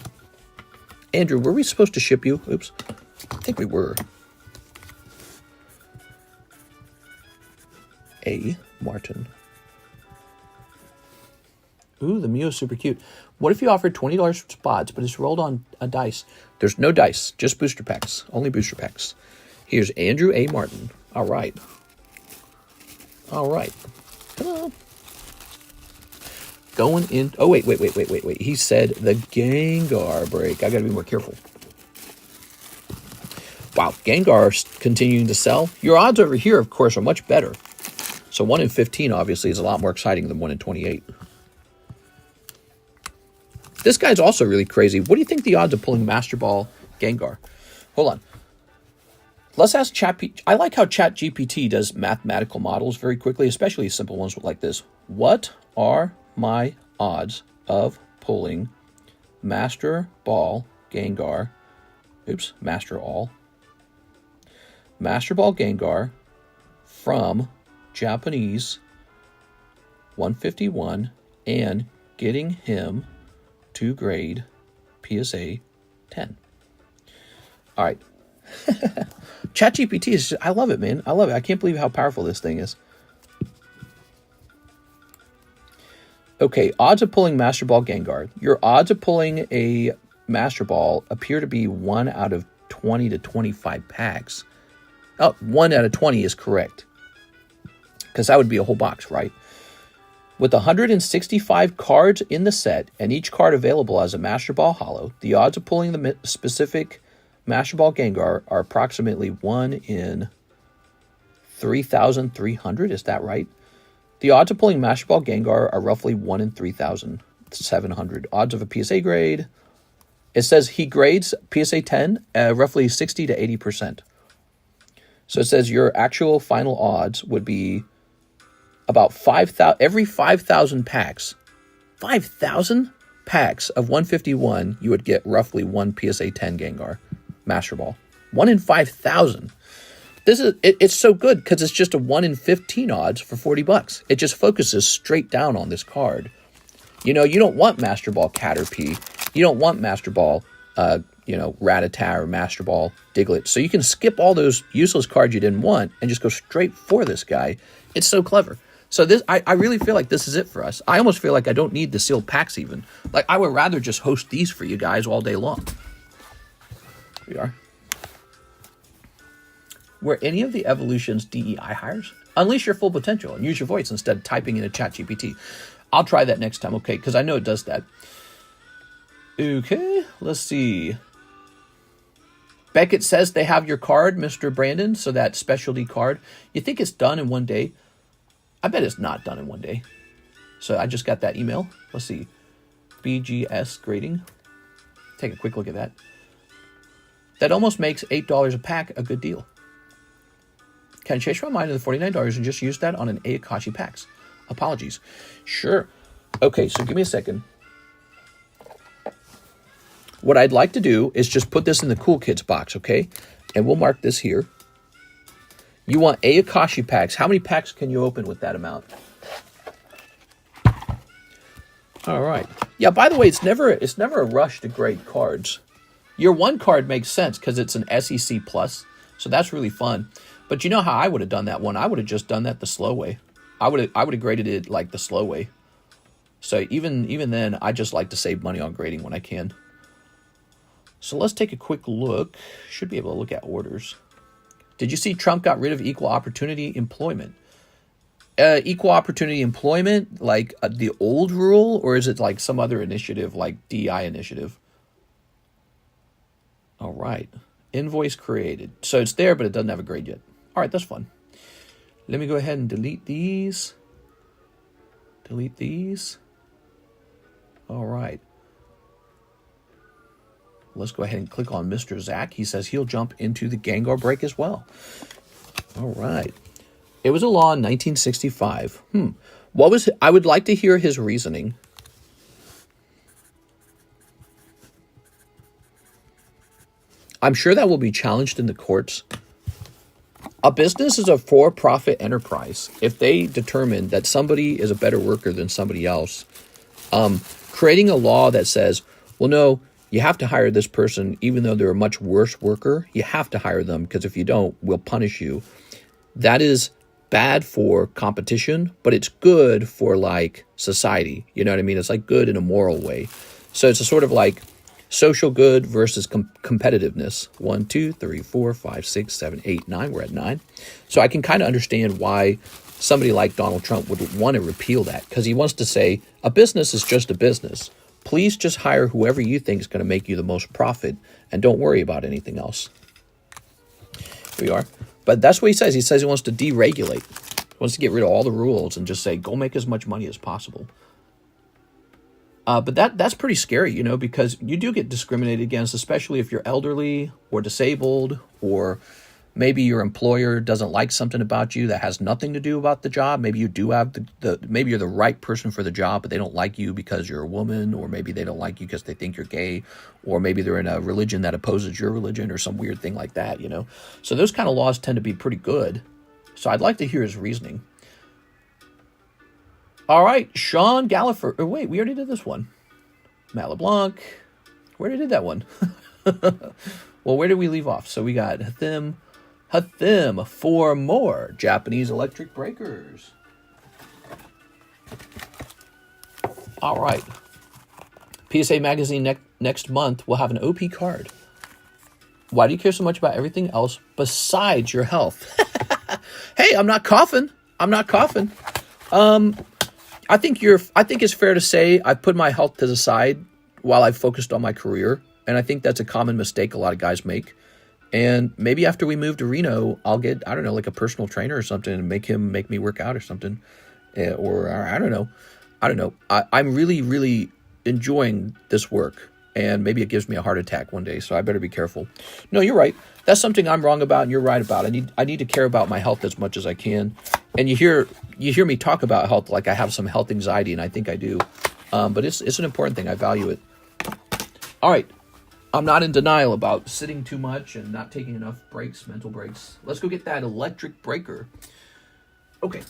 A: Andrew, were we supposed to ship you? Oops. I think we were. A. Martin. Ooh, the Mew is super cute. What if you offered $20 for spots, but it's rolled on a dice? There's no dice, just booster packs. Only booster packs. Here's Andrew A. Martin. All right. All right. Ta-da. Going in. Oh, wait. He said the Gengar break. I got to be more careful. Wow, Gengar's continuing to sell. Your odds over here, of course, are much better. So 1 in 15, obviously, is a lot more exciting than 1 in 28. This guy's also really crazy. What do you think the odds of pulling Master Ball Gengar? Hold on. Let's ask ChatGPT. I like how ChatGPT does mathematical models very quickly, especially simple ones like this. What are my odds of pulling Master Ball Gengar? Oops, Master Ball Gengar from Japanese 151 and getting him to grade PSA 10. All right. ChatGPT is, I love it, man. I love it. I can't believe how powerful this thing is. Okay, odds of pulling Master Ball Gengar. Your odds of pulling a Master Ball appear to be 1 out of 20 to 25 packs. Oh, 1 out of 20 is correct. Because that would be a whole box, right? With 165 cards in the set and each card available as a Master Ball Holo, the odds of pulling the specific Master Ball Gengar are approximately 1 in 3,300. Is that right? The odds of pulling Master Ball Gengar are roughly 1 in 3,700. Odds of a PSA grade. It says he grades PSA 10 roughly 60 to 80%. So it says your actual final odds would be about 5,000 every 5,000 packs. 5,000 packs of 151, you would get roughly 1 PSA 10 Gengar Master Ball. 1 in 5,000. This is it's so good because it's just a 1 in 15 odds for $40. It just focuses straight down on this card. You know, you don't want Master Ball Caterpie. You don't want Master Ball, Rattata or Master Ball Diglett. So you can skip all those useless cards you didn't want and just go straight for this guy. It's so clever. So this, I really feel like this is it for us. I almost feel like I don't need the sealed packs even. Like I would rather just host these for you guys all day long. Here we are. Were any of the Evolution's DEI hires? Unleash your full potential and use your voice instead of typing in a ChatGPT. I'll try that next time, okay? Because I know it does that. Okay, let's see. Beckett says they have your card, Mr. Brandon, so that specialty card. You think it's done in one day? I bet it's not done in one day. So I just got that email. Let's see. BGS grading. Take a quick look at that. That almost makes $8 a pack a good deal. Can I change my mind to the $49 and just use that on an Akashi packs? Apologies. Sure. Okay, so give me a second. What I'd like to do is just put this in the Cool Kids box, okay? And we'll mark this here. You want Akashi packs. How many packs can you open with that amount? All right. Yeah, by the way, it's never a rush to grade cards. Your one card makes sense because it's an SEC plus, so that's really fun. But you know how I would have done that one? I would have just done that the slow way. I would have graded it like the slow way. So even then, I just like to save money on grading when I can. So let's take a quick look. Should be able to look at orders. Did you see Trump got rid of equal opportunity employment? Equal opportunity employment, like the old rule, or is it like some other initiative, like DI initiative? All right. Invoice created. So it's there, but it doesn't have a grade yet. All right, that's fun. Let me go ahead and delete these. Delete these. All right. Let's go ahead and click on Mr. Zach. He says he'll jump into the Gengar break as well. All right. It was a law in 1965. What was I would like to hear his reasoning. I'm sure that will be challenged in the courts. A business is a for-profit enterprise. If they determine that somebody is a better worker than somebody else, creating a law that says, well, no, you have to hire this person even though they're a much worse worker. You have to hire them because if you don't, we'll punish you. That is bad for competition, but it's good for like society. You know what I mean? It's like good in a moral way. So it's a sort of like social good versus competitiveness. 1, 2, 3, 4, 5, 6, 7, 8, 9. We're at 9. So I can kind of understand why somebody like Donald Trump would want to repeal that, because he wants to say a business is just a business. Please just hire whoever you think is going to make you the most profit and don't worry about anything else. Here we are. But that's what he says. He says he wants to deregulate. He wants to get rid of all the rules and just say, go make as much money as possible. But that's pretty scary, you know, because you do get discriminated against, especially if you're elderly or disabled, or maybe your employer doesn't like something about you that has nothing to do about the job. Maybe you do have maybe you're the right person for the job, but they don't like you because you're a woman, or maybe they don't like you because they think you're gay, or maybe they're in a religion that opposes your religion or some weird thing like that, you know. So those kind of laws tend to be pretty good. So I'd like to hear his reasoning. All right, Sean Gallagher. Oh, wait, we already did this one. Matt LeBlanc. We already did that one. Well, where did we leave off? So we got Hathim for more Japanese electric breakers. All right. PSA Magazine next month will have an OP card. Why do you care so much about everything else besides your health? Hey, I'm not coughing. I'm not coughing. I think it's fair to say I put my health to the side while I've focused on my career. And I think that's a common mistake a lot of guys make. And maybe after we move to Reno, I'll get, I don't know, like a personal trainer or something and make me work out or something. Or I don't know. I'm really, really enjoying this work. And maybe it gives me a heart attack one day, so I better be careful. No, you're right. That's something I'm wrong about and you're right about. I need to care about my health as much as I can. And you hear me talk about health like I have some health anxiety, and I think I do. But it's an important thing. I value it. All right. I'm not in denial about sitting too much and not taking enough breaks, mental breaks. Let's go get that electric breaker. Okay.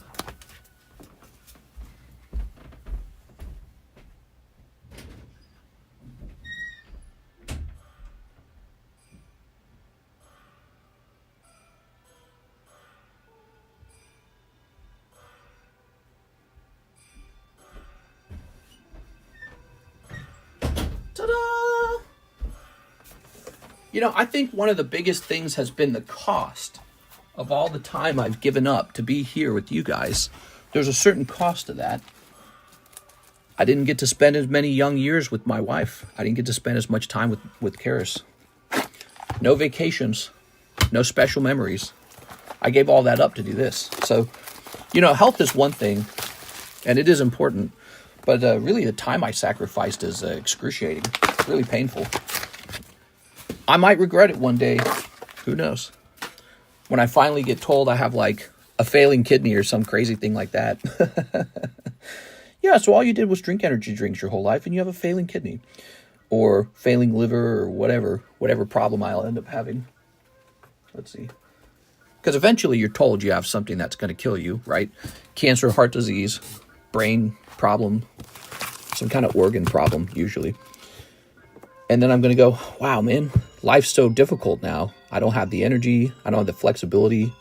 A: Ta-da! You know, I think one of the biggest things has been the cost of all the time I've given up to be here with you guys. There's a certain cost to that. I didn't get to spend as many young years with my wife. I didn't get to spend as much time with Karis. No vacations, no special memories. I gave all that up to do this. So, you know, health is one thing, and it is important. But really, the time I sacrificed is excruciating, really painful. I might regret it one day. Who knows? When I finally get told I have like a failing kidney or some crazy thing like that. Yeah, so all you did was drink energy drinks your whole life and you have a failing kidney. Or failing liver or whatever problem I'll end up having. Let's see. Because eventually you're told you have something that's going to kill you, right? Cancer, heart disease, brain problem, some kind of organ problem, usually. And then I'm going to go, wow, man, life's so difficult now. I don't have the energy. I don't have the flexibility.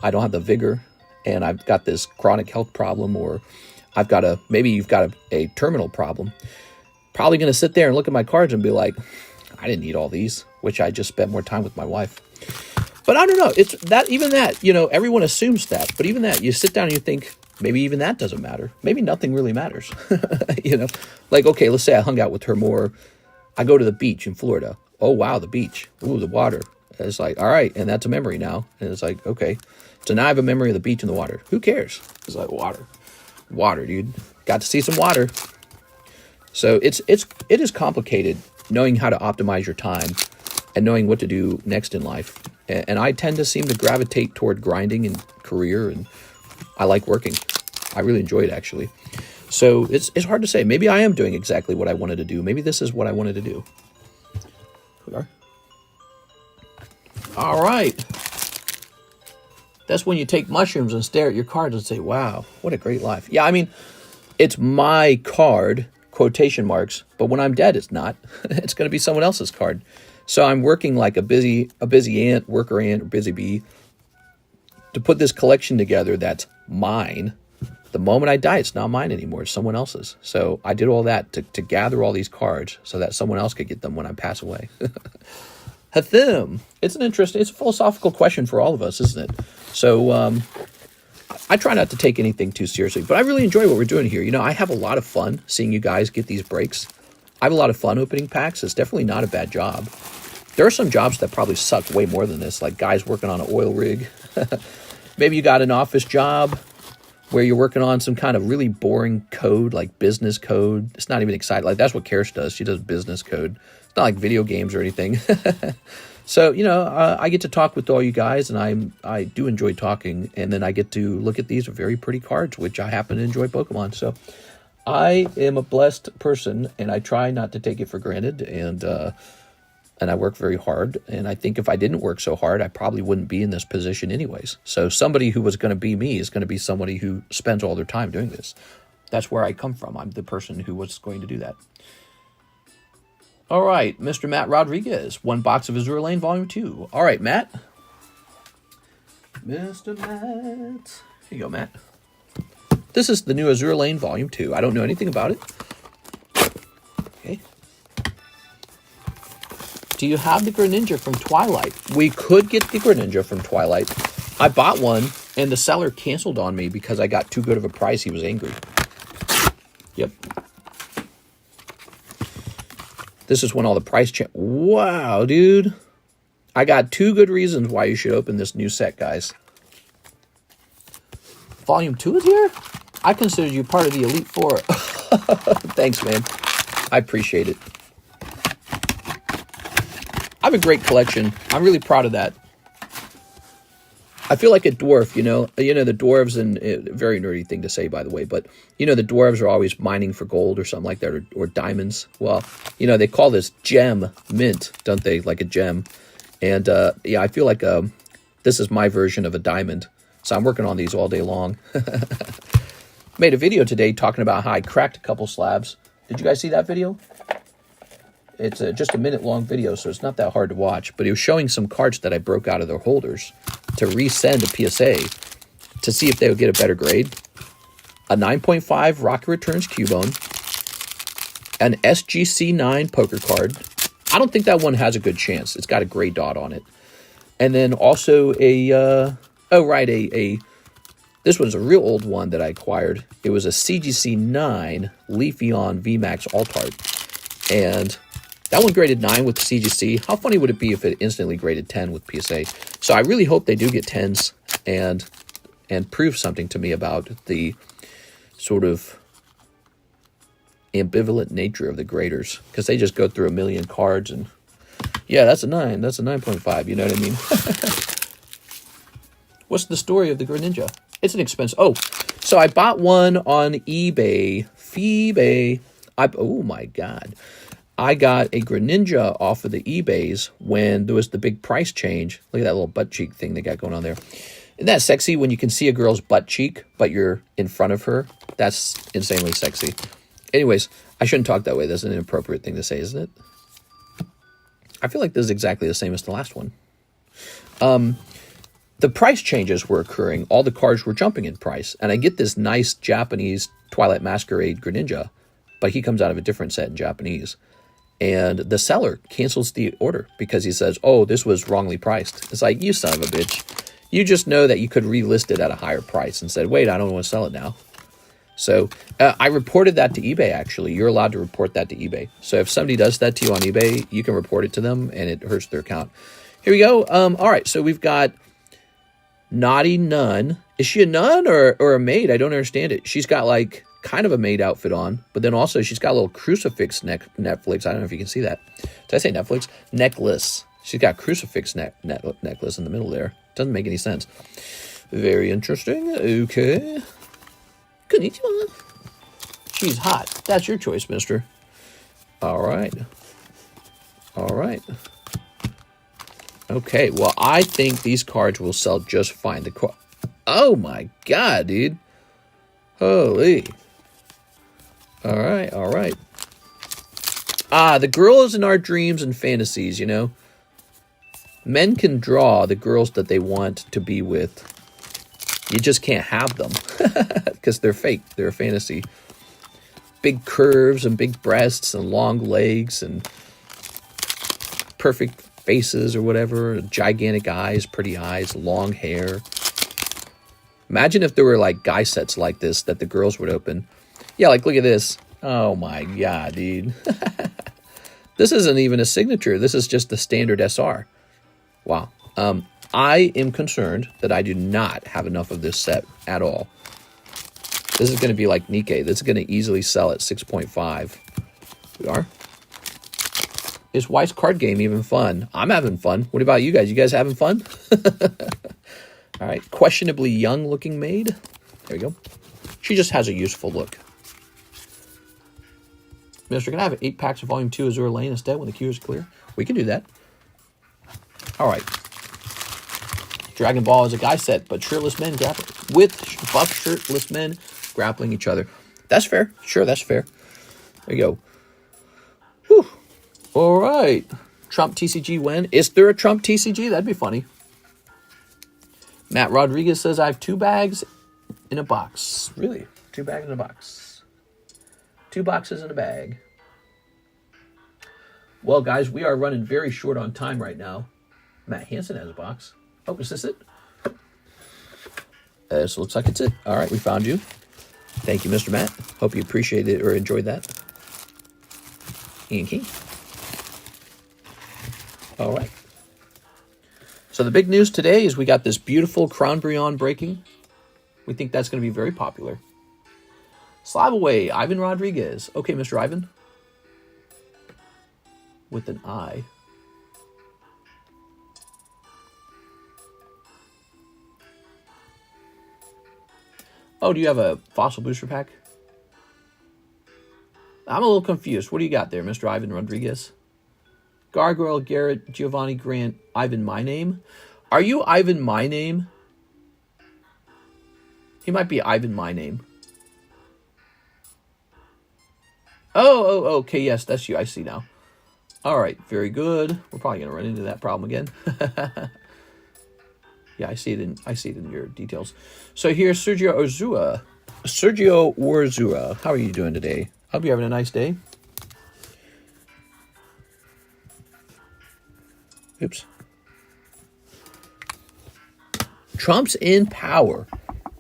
A: I don't have the vigor. And I've got this chronic health problem, or maybe you've got a terminal problem. Probably going to sit there and look at my cards and be like, I didn't need all these, which I just spent more time with my wife. But I don't know. It's that, even that, everyone assumes that. But even that, you sit down and you think, maybe even that doesn't matter. Maybe nothing really matters. Like, okay, let's say I hung out with her more. I go to the beach in Florida. Oh, wow, the beach. Ooh, the water. And it's like, all right, and that's a memory now. And it's like, okay. So now I have a memory of the beach and the water. Who cares? It's like water. Water, dude. Got to see some water. So it is complicated knowing how to optimize your time and knowing what to do next in life. And I tend to seem to gravitate toward grinding and career, and I like working. I really enjoy it, actually. So it's hard to say. Maybe I am doing exactly what I wanted to do. Maybe this is what I wanted to do. All right. That's when you take mushrooms and stare at your cards and say, wow, what a great life. Yeah, I mean, it's my card, quotation marks, but when I'm dead, it's not. It's going to be someone else's card. So I'm working like a busy ant, worker ant, or busy bee to put this collection together that's mine. The moment I die, it's not mine anymore. It's someone else's. So I did all that to gather all these cards so that someone else could get them when I pass away. Hathim. It's a philosophical question for all of us, isn't it? So I try not to take anything too seriously, but I really enjoy what we're doing here. I have a lot of fun seeing you guys get these breaks. I have a lot of fun opening packs. It's definitely not a bad job. There are some jobs that probably suck way more than this, like guys working on an oil rig. Maybe you got an office job where you're working on some kind of really boring code, like business code. It's not even exciting. Like, that's what Karish does. She does business code. It's not like video games or anything. So, I get to talk with all you guys, and I do enjoy talking. And then I get to look at these very pretty cards, which I happen to enjoy Pokemon. So I am a blessed person, and I try not to take it for granted. And I work very hard. And I think if I didn't work so hard, I probably wouldn't be in this position anyways. So somebody who was going to be me is going to be somebody who spends all their time doing this. That's where I come from. I'm the person who was going to do that. All right, Mr. Matt Rodriguez, one box of Azur Lane, Volume 2. All right, Matt. Mr. Matt. Here you go, Matt. This is the new Azur Lane, Volume 2. I don't know anything about it. Okay. Do you have the Greninja from Twilight? We could get the Greninja from Twilight. I bought one, and the seller canceled on me because I got too good of a price. He was angry. Yep. This is when all the price change. Wow, dude. I got 2 good reasons why you should open this new set, guys. Volume 2 is here? I considered you part of the Elite Four. Thanks, man. I appreciate it. I have a great collection. I'm really proud of that. I feel like a dwarf, the dwarves, and very nerdy thing to say, by the way, but the dwarves are always mining for gold or something like that, or diamonds. Well, they call this gem mint, don't they? Like a gem. And yeah, I feel like this is my version of a diamond. So I'm working on these all day long. Made a video today talking about how I cracked a couple slabs. Did you guys see that video? It's just a minute-long video, so it's not that hard to watch. But he was showing some cards that I broke out of their holders to resend a PSA to see if they would get a better grade. A 9.5 Rocket Returns Cubone. An SGC9 poker card. I don't think that one has a good chance. It's got a gray dot on it. And then also this one's a real old one that I acquired. It was a CGC9 Leafeon VMAX Altart. And that one graded 9 with CGC. How funny would it be if it instantly graded 10 with PSA? So I really hope they do get 10s and prove something to me about the sort of ambivalent nature of the graders, because they just go through a million cards and yeah, that's a 9. That's a 9.5. You know what I mean? What's the story of the Greninja? It's an expense. Oh, so I bought one on eBay. Feebay. Oh my God. I got a Greninja off of the eBays when there was the big price change. Look at that little butt cheek thing they got going on there. Isn't that sexy when you can see a girl's butt cheek, but you're in front of her? That's insanely sexy. Anyways, I shouldn't talk that way. That's an inappropriate thing to say, isn't it? I feel like this is exactly the same as the last one. The price changes were occurring. All the cards were jumping in price. And I get this nice Japanese Twilight Masquerade Greninja, but he comes out of a different set in Japanese. And the seller cancels the order because he says, oh, this was wrongly priced. It's like, you son of a bitch. You just know that you could relist it at a higher price and said, wait, I don't want to sell it now. So I reported that to eBay, actually. You're allowed to report that to eBay. So if somebody does that to you on eBay, you can report it to them, and it hurts their account. Here we go. All right, so we've got Naughty Nun. Is she a nun or a maid? I don't understand it. She's got, like, kind of a maid outfit on, but then also she's got a little crucifix Netflix. I don't know if you can see that. Did I say Netflix? Necklace. She's got crucifix necklace in the middle there. Doesn't make any sense. Very interesting. Okay. Konnichiwa. She's hot. That's your choice, mister. All right. All right. Okay, well, I think these cards will sell just fine. Oh, my God, dude. Holy. All right, all right. The girl is in our dreams and fantasies, you know. Men can draw the girls that they want to be with. You just can't have them because they're fake. They're a fantasy. Big curves and big breasts and long legs and perfect faces or whatever. Gigantic eyes, pretty eyes, long hair. Imagine if there were like guy sets like this that the girls would open. Yeah, like look at this. Oh my God, dude. This isn't even a signature. This is just the standard SR. Wow. I am concerned that I do not have enough of this set at all. This is going to be like Nikke. This is going to easily sell at 6.5. We are. Is Weiss card game even fun? I'm having fun. What about you guys? You guys having fun? All right. Questionably young looking maid. There we go. She just has a useful look. Mister, can I have 8 packs of Volume 2 Azur Lane instead when the queue is clear? We can do that. All right. Dragon Ball is a guy set, but shirtless men grappling with buff shirtless men grappling each other. That's fair. Sure, that's fair. There you go. Whew. All right. Trump TCG when? Is there a Trump TCG? That'd be funny. Matt Rodriguez says, I have 2 bags in a box. Really? 2 bags in a box. 2 boxes in a bag. Well, guys, we are running very short on time right now. Matt Hansen has a box. Oh, is this it? This looks like it's it. All right, we found you. Thank you, Mr. Matt. Hope you appreciated it or enjoyed that. Ian King. All right. So the big news today is we got this beautiful Crownbreon breaking. We think that's going to be very popular. Slab away, Ivan Rodriguez. Okay, Mr. Ivan. With an I. Oh, do you have a fossil booster pack? I'm a little confused. What do you got there, Mr. Ivan Rodriguez? Gargoyle, Garrett, Giovanni Grant, Ivan My Name. Are you Ivan My Name? He might be Ivan My Name. Oh, okay, yes, that's you. I see now. All right, very good. We're probably going to run into that problem again. Yeah, I see it in your details. So here's Sergio Orzua. Sergio Orzua. How are you doing today? Hope you're having a nice day. Oops. Trump's in power,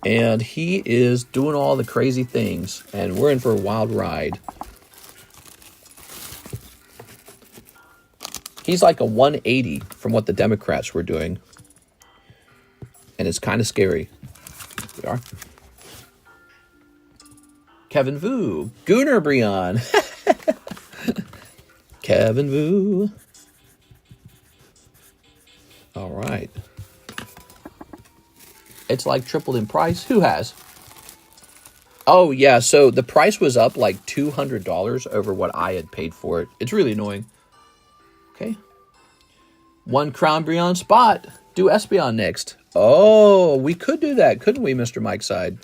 A: and he is doing all the crazy things, and we're in for a wild ride. He's like a 180 from what the Democrats were doing. And it's kind of scary. We are. Kevin Vu. Goonerbreon. Kevin Vu. All right. It's like tripled in price. Who has? Oh, yeah. So the price was up like $200 over what I had paid for it. It's really annoying. Okay. 1 Crownbreon spot. Do Espeon next. Oh, we could do that, couldn't we, Mr. Mike Side?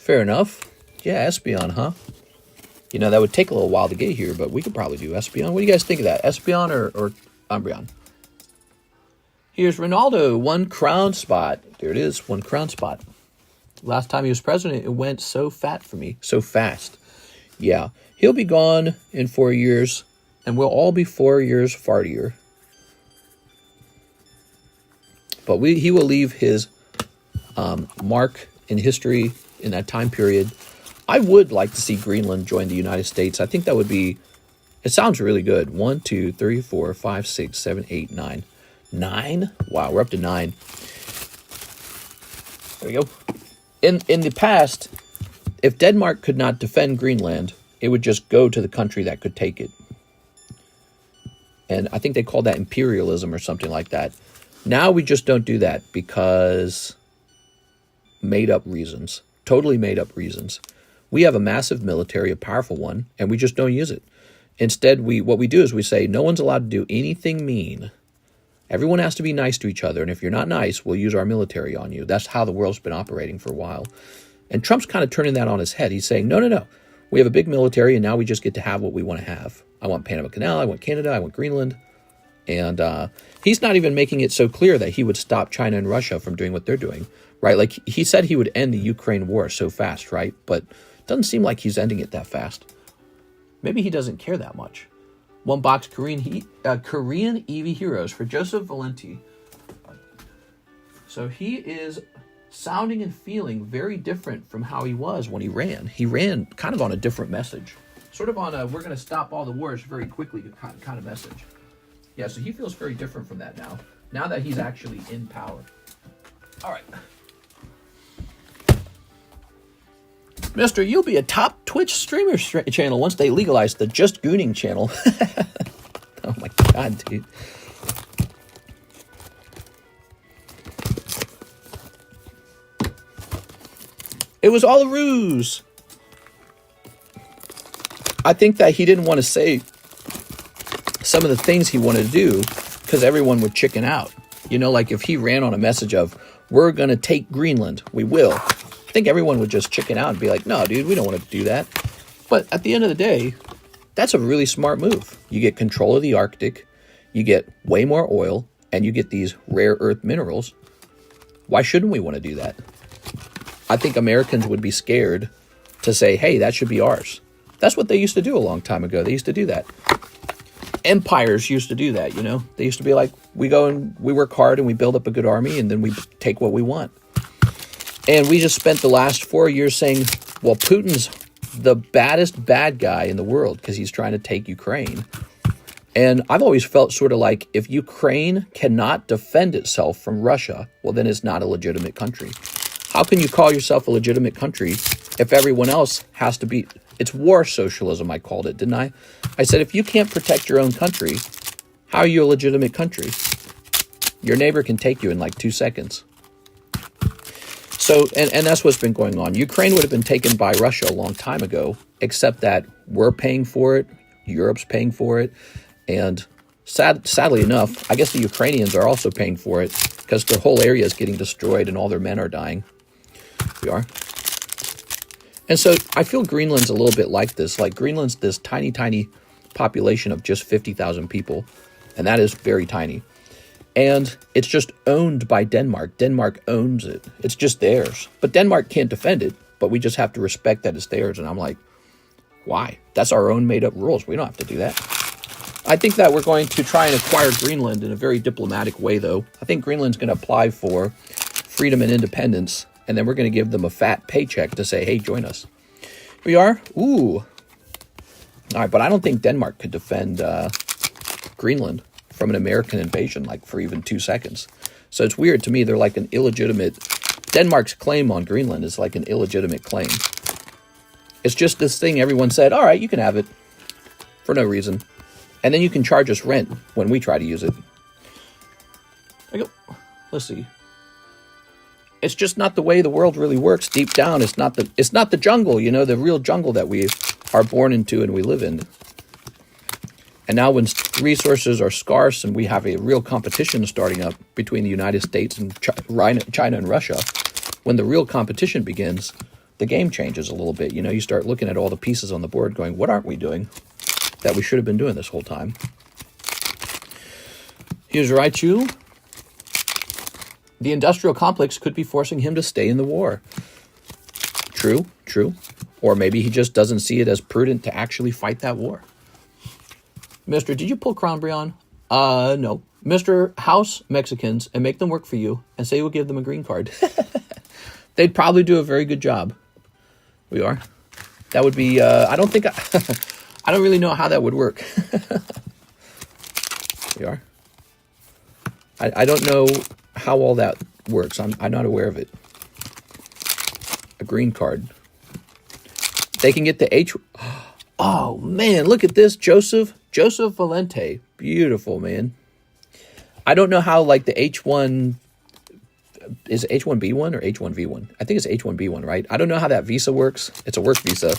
A: Fair enough. Yeah, Espeon, huh? You know, that would take a little while to get here, but we could probably do Espeon. What do you guys think of that? Espeon or Umbreon? Here's Ronaldo, 1 crown spot. There it is, 1 crown spot. Last time he was president, it went so fat for me, so fast. Yeah, he'll be gone in 4 years, and we'll all be 4 years fartier. But he will leave his mark in history in that time period. I would like to see Greenland join the United States. I think that would be, it sounds really good. 1, 2, 3, 4, 5, 6, 7, 8, 9. 9? Wow, we're up to 9. There we go. In the past, if Denmark could not defend Greenland, it would just go to the country that could take it. And I think they call that imperialism or something like that. Now we just don't do that because made-up reasons. Totally made-up reasons. We have a massive military, a powerful one, and we just don't use it. Instead, what we do is we say, no one's allowed to do anything mean. Everyone has to be nice to each other, and if you're not nice, we'll use our military on you. That's how the world's been operating for a while. And Trump's kind of turning that on his head. He's saying, no. We have a big military, and now we just get to have what we want to have. I want Panama Canal, I want Canada, I want Greenland. And he's not even making it so clear that he would stop China and Russia from doing what they're doing, right? Like, he said he would end the Ukraine war so fast, right? But it doesn't seem like he's ending it that fast. Maybe he doesn't care that much. 1 box Korean Eevee Heroes for Joseph Valenti. So he is sounding and feeling very different from how he was when he ran. He ran kind of on a different message. Sort of on a, we're going to stop all the wars very quickly kind of message. Yeah, so he feels very different from that now. Now that he's actually in power. All right. Mister, you'll be a top Twitch streamer channel once they legalize the Just Gooning channel. Oh my God, dude. It was all a ruse. I think that he didn't want to say some of the things he wanted to do because everyone would chicken out. You know, like if he ran on a message of, we're going to take Greenland, we will. I think everyone would just chicken out and be like, no, dude, we don't want to do that. But at the end of the day, that's a really smart move. You get control of the Arctic, you get way more oil, and you get these rare earth minerals. Why shouldn't we want to do that? I think Americans would be scared to say, hey, that should be ours. That's what they used to do a long time ago. They used to do that. Empires used to do that, you know. They used to be like, we go and we work hard and we build up a good army and then we take what we want. And we just spent the last 4 years saying, well, Putin's the baddest bad guy in the world because he's trying to take Ukraine. And I've always felt sort of like if Ukraine cannot defend itself from Russia, well, then it's not a legitimate country. How can you call yourself a legitimate country if everyone else has to be... It's war socialism, I called it, didn't I? I said, if you can't protect your own country, how are you a legitimate country? Your neighbor can take you in like 2 seconds. So, and that's what's been going on. Ukraine would have been taken by Russia a long time ago, except that we're paying for it, Europe's paying for it, and sadly enough, I guess the Ukrainians are also paying for it because their whole area is getting destroyed and all their men are dying. We are. And so I feel Greenland's a little bit like this. Like Greenland's this tiny, tiny population of just 50,000 people, and that is very tiny. And it's just owned by Denmark. Denmark owns it. It's just theirs. But Denmark can't defend it, but we just have to respect that it's theirs. And I'm like, why? That's our own made-up rules. We don't have to do that. I think that we're going to try and acquire Greenland in a very diplomatic way, though. I think Greenland's going to apply for freedom and independence, and then we're going to give them a fat paycheck to say, hey, join us. We are? Ooh. All right, but I don't think Denmark could defend Greenland from an American invasion, like for even 2 seconds. So it's weird to me. They're like an illegitimate... Denmark's claim on Greenland is like an illegitimate claim. It's just this thing everyone said, all right, you can have it for no reason. And then you can charge us rent when we try to use it. There you go. Let's see. It's just not the way the world really works deep down. It's not the jungle, you know, the real jungle that we are born into and we live in. And now when resources are scarce and we have a real competition starting up between the United States and China and Russia, when the real competition begins, the game changes a little bit. You know, you start looking at all the pieces on the board going, what aren't we doing that we should have been doing this whole time? Here's Raichu. The industrial complex could be forcing him to stay in the war. True, true. Or maybe he just doesn't see it as prudent to actually fight that war. Mister, did you pull Crownbreon? No. Mr. House Mexicans and make them work for you and say we'll give them a green card. They'd probably do a very good job. We are. That would be, I don't think, I don't really know how that would work. We are. I don't know how all that works. I'm not aware of it. A green card. They can get the H. Oh, man, look at this. Joseph Valente. Beautiful, man. I don't know how, like, the H1... Is it H1B1 or H1V1? I think it's H1B1, right? I don't know how that visa works. It's a work visa.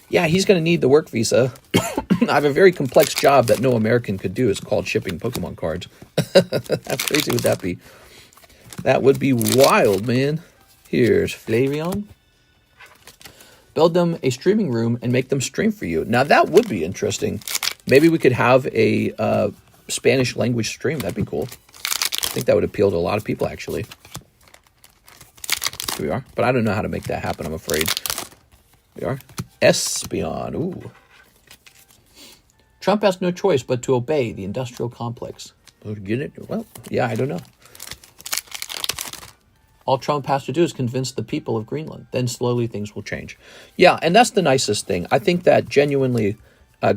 A: Yeah, he's going to need the work visa. I have a very complex job that no American could do. It's called shipping Pokemon cards. How crazy would that be? That would be wild, man. Here's Flavion. Build them a streaming room and make them stream for you. Now, that would be interesting. Maybe we could have a Spanish language stream. That'd be cool. I think that would appeal to a lot of people, actually. Here we are. But I don't know how to make that happen, I'm afraid. We are. Espeon. Ooh. Trump has no choice but to obey the industrial complex. Get it? Well, yeah, I don't know. All Trump has to do is convince the people of Greenland. Then slowly things will change. Yeah, and that's the nicest thing. I think that genuinely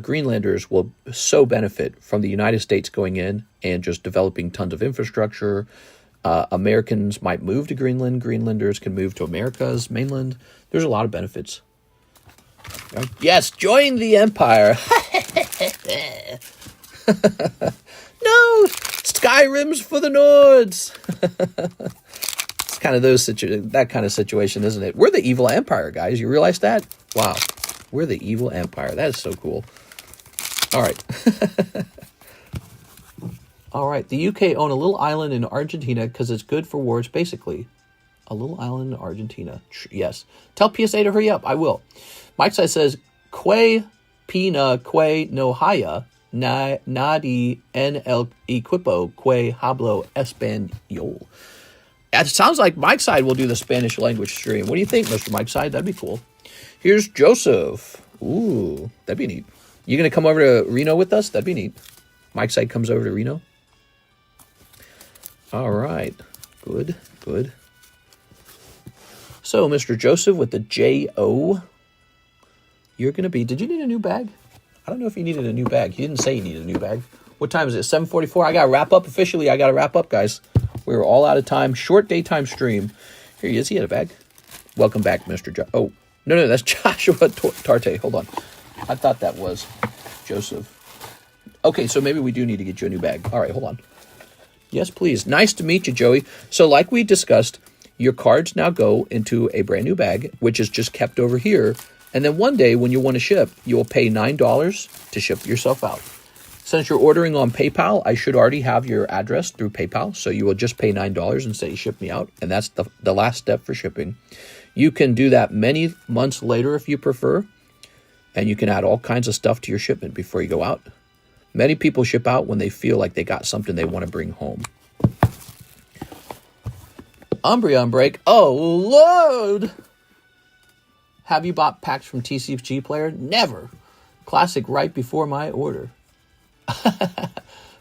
A: Greenlanders will so benefit from the United States going in and just developing tons of infrastructure. Americans might move to Greenland. Greenlanders can move to America's mainland. There's a lot of benefits. Yes, join the empire. No, Skyrim's for the Nords. It's kind of that kind of situation, isn't it? We're the evil empire, guys. You realize that? Wow. We're the evil empire. That is so cool. All right. All right. The UK own a little island in Argentina because it's good for wars, basically. A little island in Argentina. Yes. Tell PSA to hurry up. I will. Mike Side says, Que pina que no haya nadie en el equipo que hablo español. It sounds like Mike Side will do the Spanish language stream. What do you think, Mr. Mike Side? That'd be cool. Here's Joseph. Ooh, that'd be neat. You going to come over to Reno with us? That'd be neat. Mike Side comes over to Reno. All right. Good, good. So, Mr. Joseph with the J-O. You're going to be... Did you need a new bag? I don't know if you needed a new bag. He didn't say you needed a new bag. What time is it? 7:44. I got to wrap up officially. I got to wrap up, guys. We were all out of time. Short daytime stream. Here he is. He had a bag. Welcome back, Mr. Oh, no, that's Joshua Tarte. Hold on. I thought that was Joseph. Okay, so maybe we do need to get you a new bag. All right, hold on. Yes, please. Nice to meet you, Joey. So like we discussed, your cards now go into a brand new bag, which is just kept over here. And then one day when you want to ship, you will pay $9 to ship yourself out. Since you're ordering on PayPal, I should already have your address through PayPal. So you will just pay $9 and say, ship me out. And that's the last step for shipping. You can do that many months later if you prefer. And you can add all kinds of stuff to your shipment before you go out. Many people ship out when they feel like they got something they want to bring home. Umbreon break. Oh, Lord! Have you bought packs from TCG Player? Never. Classic right before my order.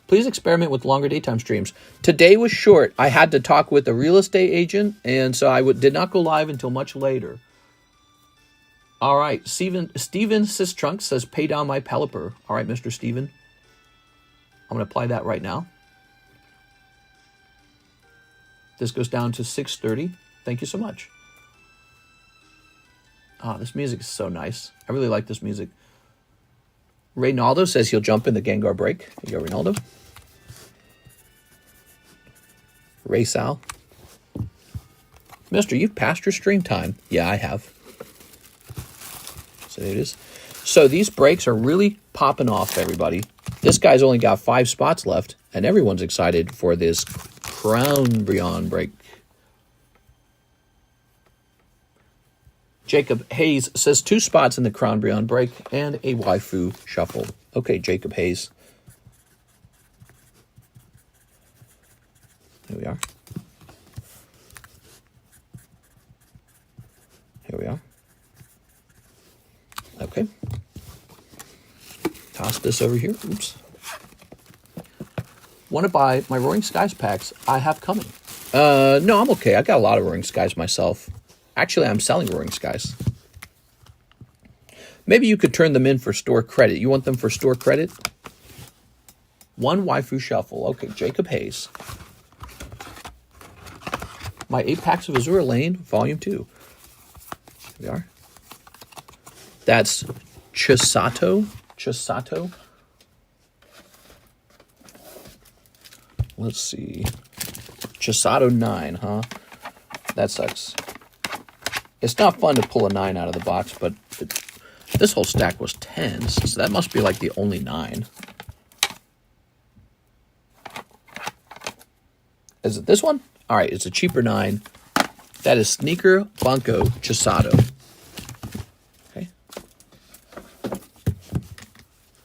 A: Please experiment with longer daytime streams. Today was short. I had to talk with a real estate agent, and so I did not go live until much later. All right. Steven Sistrunk says, pay down my Pelipper. All right, Mr. Steven. I'm going to apply that right now. This goes down to 630. Thank you so much. Oh, this music is so nice. I really like this music. Reynaldo says he'll jump in the Gengar break. Here you go, Reynaldo. Ray Sal. Mister, you've passed your stream time. Yeah, I have. So there it is. So these breaks are really popping off, everybody. This guy's only got 5 spots left, and everyone's excited for this Crownbreon break. Jacob Hayes says 2 spots in the Crownbreon break and a waifu shuffle. Okay, Jacob Hayes. Here we are. Here we are. Okay. Toss this over here. Oops. Want to buy my Roaring Skies packs I have coming. No, I'm okay. I got a lot of Roaring Skies myself. Actually, I'm selling Roaring Skies. Maybe you could turn them in for store credit. You want them for store credit? 1 waifu shuffle. Okay, Jacob Hayes. My 8 packs of Azur Lane, Volume 2. Here we are. That's Chisato. Chisato. Let's see. Chisato 9, huh? That sucks. It's not fun to pull a 9 out of the box, but this whole stack was 10s, so that must be like the only 9. Is it this one? All right, it's a cheaper 9. That is Sneaker Banco Chisato. Okay.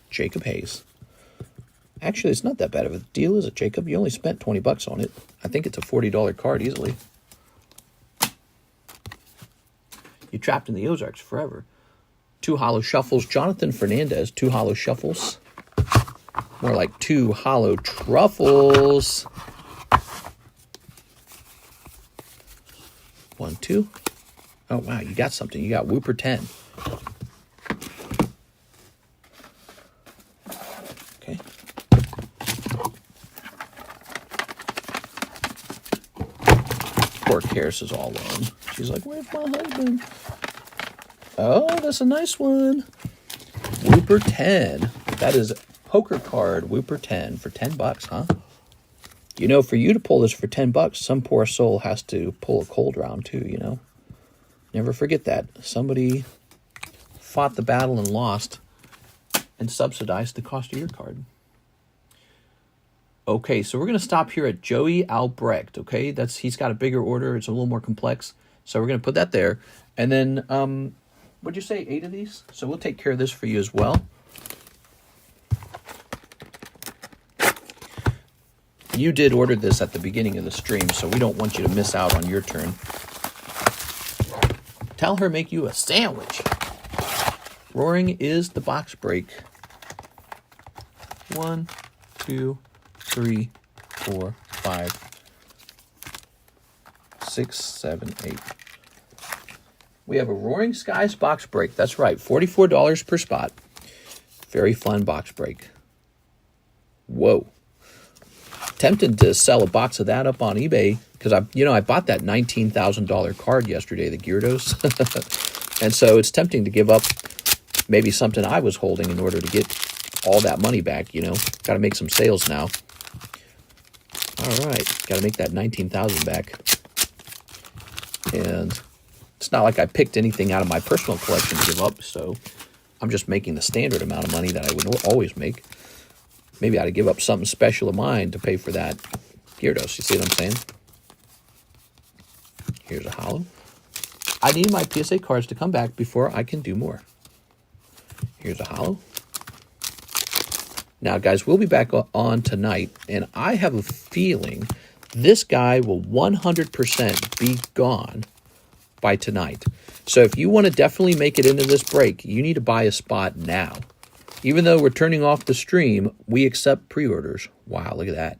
A: Jacob Hayes. Actually, it's not that bad of a deal, is it, Jacob? You only spent 20 bucks on it. I think it's a $40 card easily. You trapped in the Ozarks forever. 2 holo shuffles. Jonathan Fernandez, 2 holo shuffles. More like 2 holo truffles. 1, 2. Oh, wow, you got something. You got Whooper 10. Okay. Poor Karis is all alone. She's like, where's my husband? Oh, that's a nice one. Whooper 10. That is a poker card. Whooper 10 for 10 bucks, huh? You know, for you to pull this for 10 bucks, some poor soul has to pull a cold round too, you know? Never forget that. Somebody fought the battle and lost and subsidized the cost of your card. Okay, so we're going to stop here at Joey Albrecht, okay? He's got a bigger order. It's a little more complex. So we're going to put that there. And then, what'd you say, 8 of these? So we'll take care of this for you as well. You did order this at the beginning of the stream, so we don't want you to miss out on your turn. Tell her make you a sandwich. Roaring is the box break. 1, 2, 3, 4, 5, 6, 7, 8. We have a Roaring Skies box break. That's right, $44 per spot. Very fun box break. Whoa. Tempted to sell a box of that up on eBay because I bought that $19,000 card yesterday, the Gyarados, and so it's tempting to give up maybe something I was holding in order to get all that money back. You know, got to make some sales now. All right, got to make that $19,000 back, and it's not like I picked anything out of my personal collection to give up, so I'm just making the standard amount of money that I would always make. Maybe I ought to give up something special of mine to pay for that Gyarados. You see what I'm saying? Here's a holo. I need my PSA cards to come back before I can do more. Here's a holo. Now, guys, we'll be back on tonight, and I have a feeling this guy will 100% be gone by tonight. So if you want to definitely make it into this break, you need to buy a spot now. Even though we're turning off the stream, we accept pre-orders. Wow, look at that.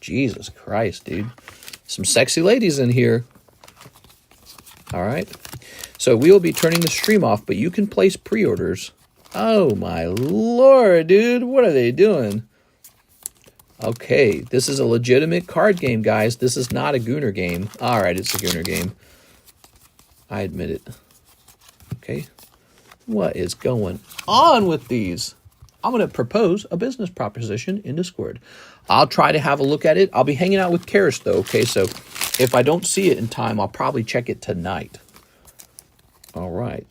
A: Jesus Christ, dude. Some sexy ladies in here. All right. So we will be turning the stream off, but you can place pre-orders. Oh, my Lord, dude. What are they doing? Okay, this is a legitimate card game, guys. This is not a Gooner game. All right, it's a Gooner game. I admit it. Okay. What is going on with these? I'm going to propose a business proposition in Discord. I'll try to have a look at it. I'll be hanging out with Karis, though, okay? So if I don't see it in time, I'll probably check it tonight. All right.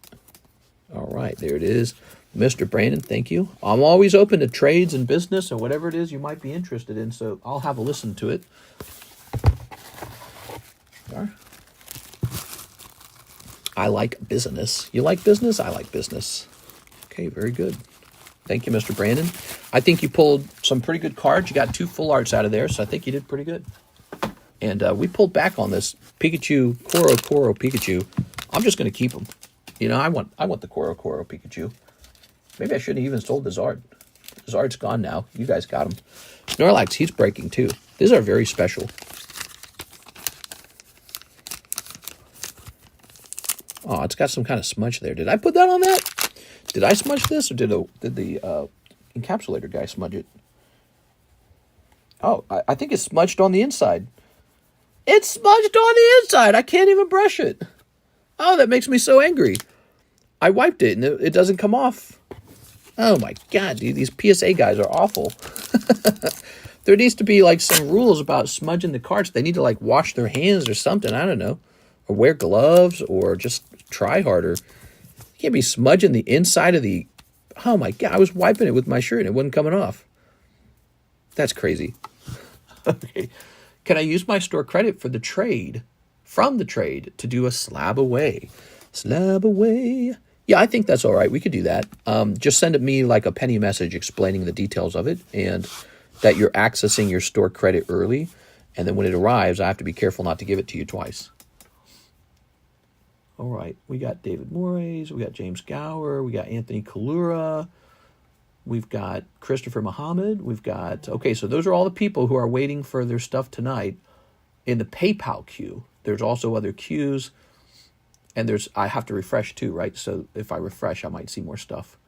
A: All right, there it is. Mr. Brandon, thank you. I'm always open to trades and business or whatever it is you might be interested in, so I'll have a listen to it. All right. I like business. You like business? I like business. Okay, very good. Thank you, Mr. Brandon. I think you pulled some pretty good cards. You got 2 full arts out of there, so I think you did pretty good. And we pulled back on this Pikachu, Koro Pikachu. I'm just going to keep them. You know, I want the Koro Pikachu. Maybe I shouldn't have even sold the Zard. The Zard's gone now. You guys got him. Snorlax, he's breaking too. These are very special. Oh, it's got some kind of smudge there. Did I put that on that? Did I smudge this, or did the encapsulator guy smudge it? Oh, I think it's smudged on the inside. It's smudged on the inside. I can't even brush it. Oh, that makes me so angry. I wiped it, and it doesn't come off. Oh, my God, dude. These PSA guys are awful. There needs to be, like, some rules about smudging the cards. They need to, like, wash their hands or something. I don't know. Or wear gloves, or just try harder. You can't be smudging the inside of the... Oh, my God. I was wiping it with my shirt, and it wasn't coming off. That's crazy. Okay. Can I use my store credit for the trade, from the trade, to do a slab away? Slab away. Yeah, I think that's all right. We could do that. Just send me like a penny message explaining the details of it and that you're accessing your store credit early. And then when it arrives, I have to be careful not to give it to you twice. All right. We got David Moraes. We got James Gower. We got Anthony Kalura. We've got Christopher Muhammad. We've got... Okay, so those are all the people who are waiting for their stuff tonight in the PayPal queue. There's also other queues. And there's... I have to refresh too, right? So if I refresh, I might see more stuff.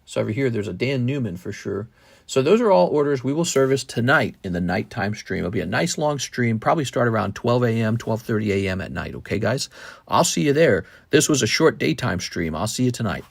A: So over here, there's a Dan Newman for sure. So those are all orders we will service tonight in the nighttime stream. It'll be a nice long stream. Probably start around 12 a.m., 12:30 a.m. at night. Okay, guys? I'll see you there. This was a short daytime stream. I'll see you tonight.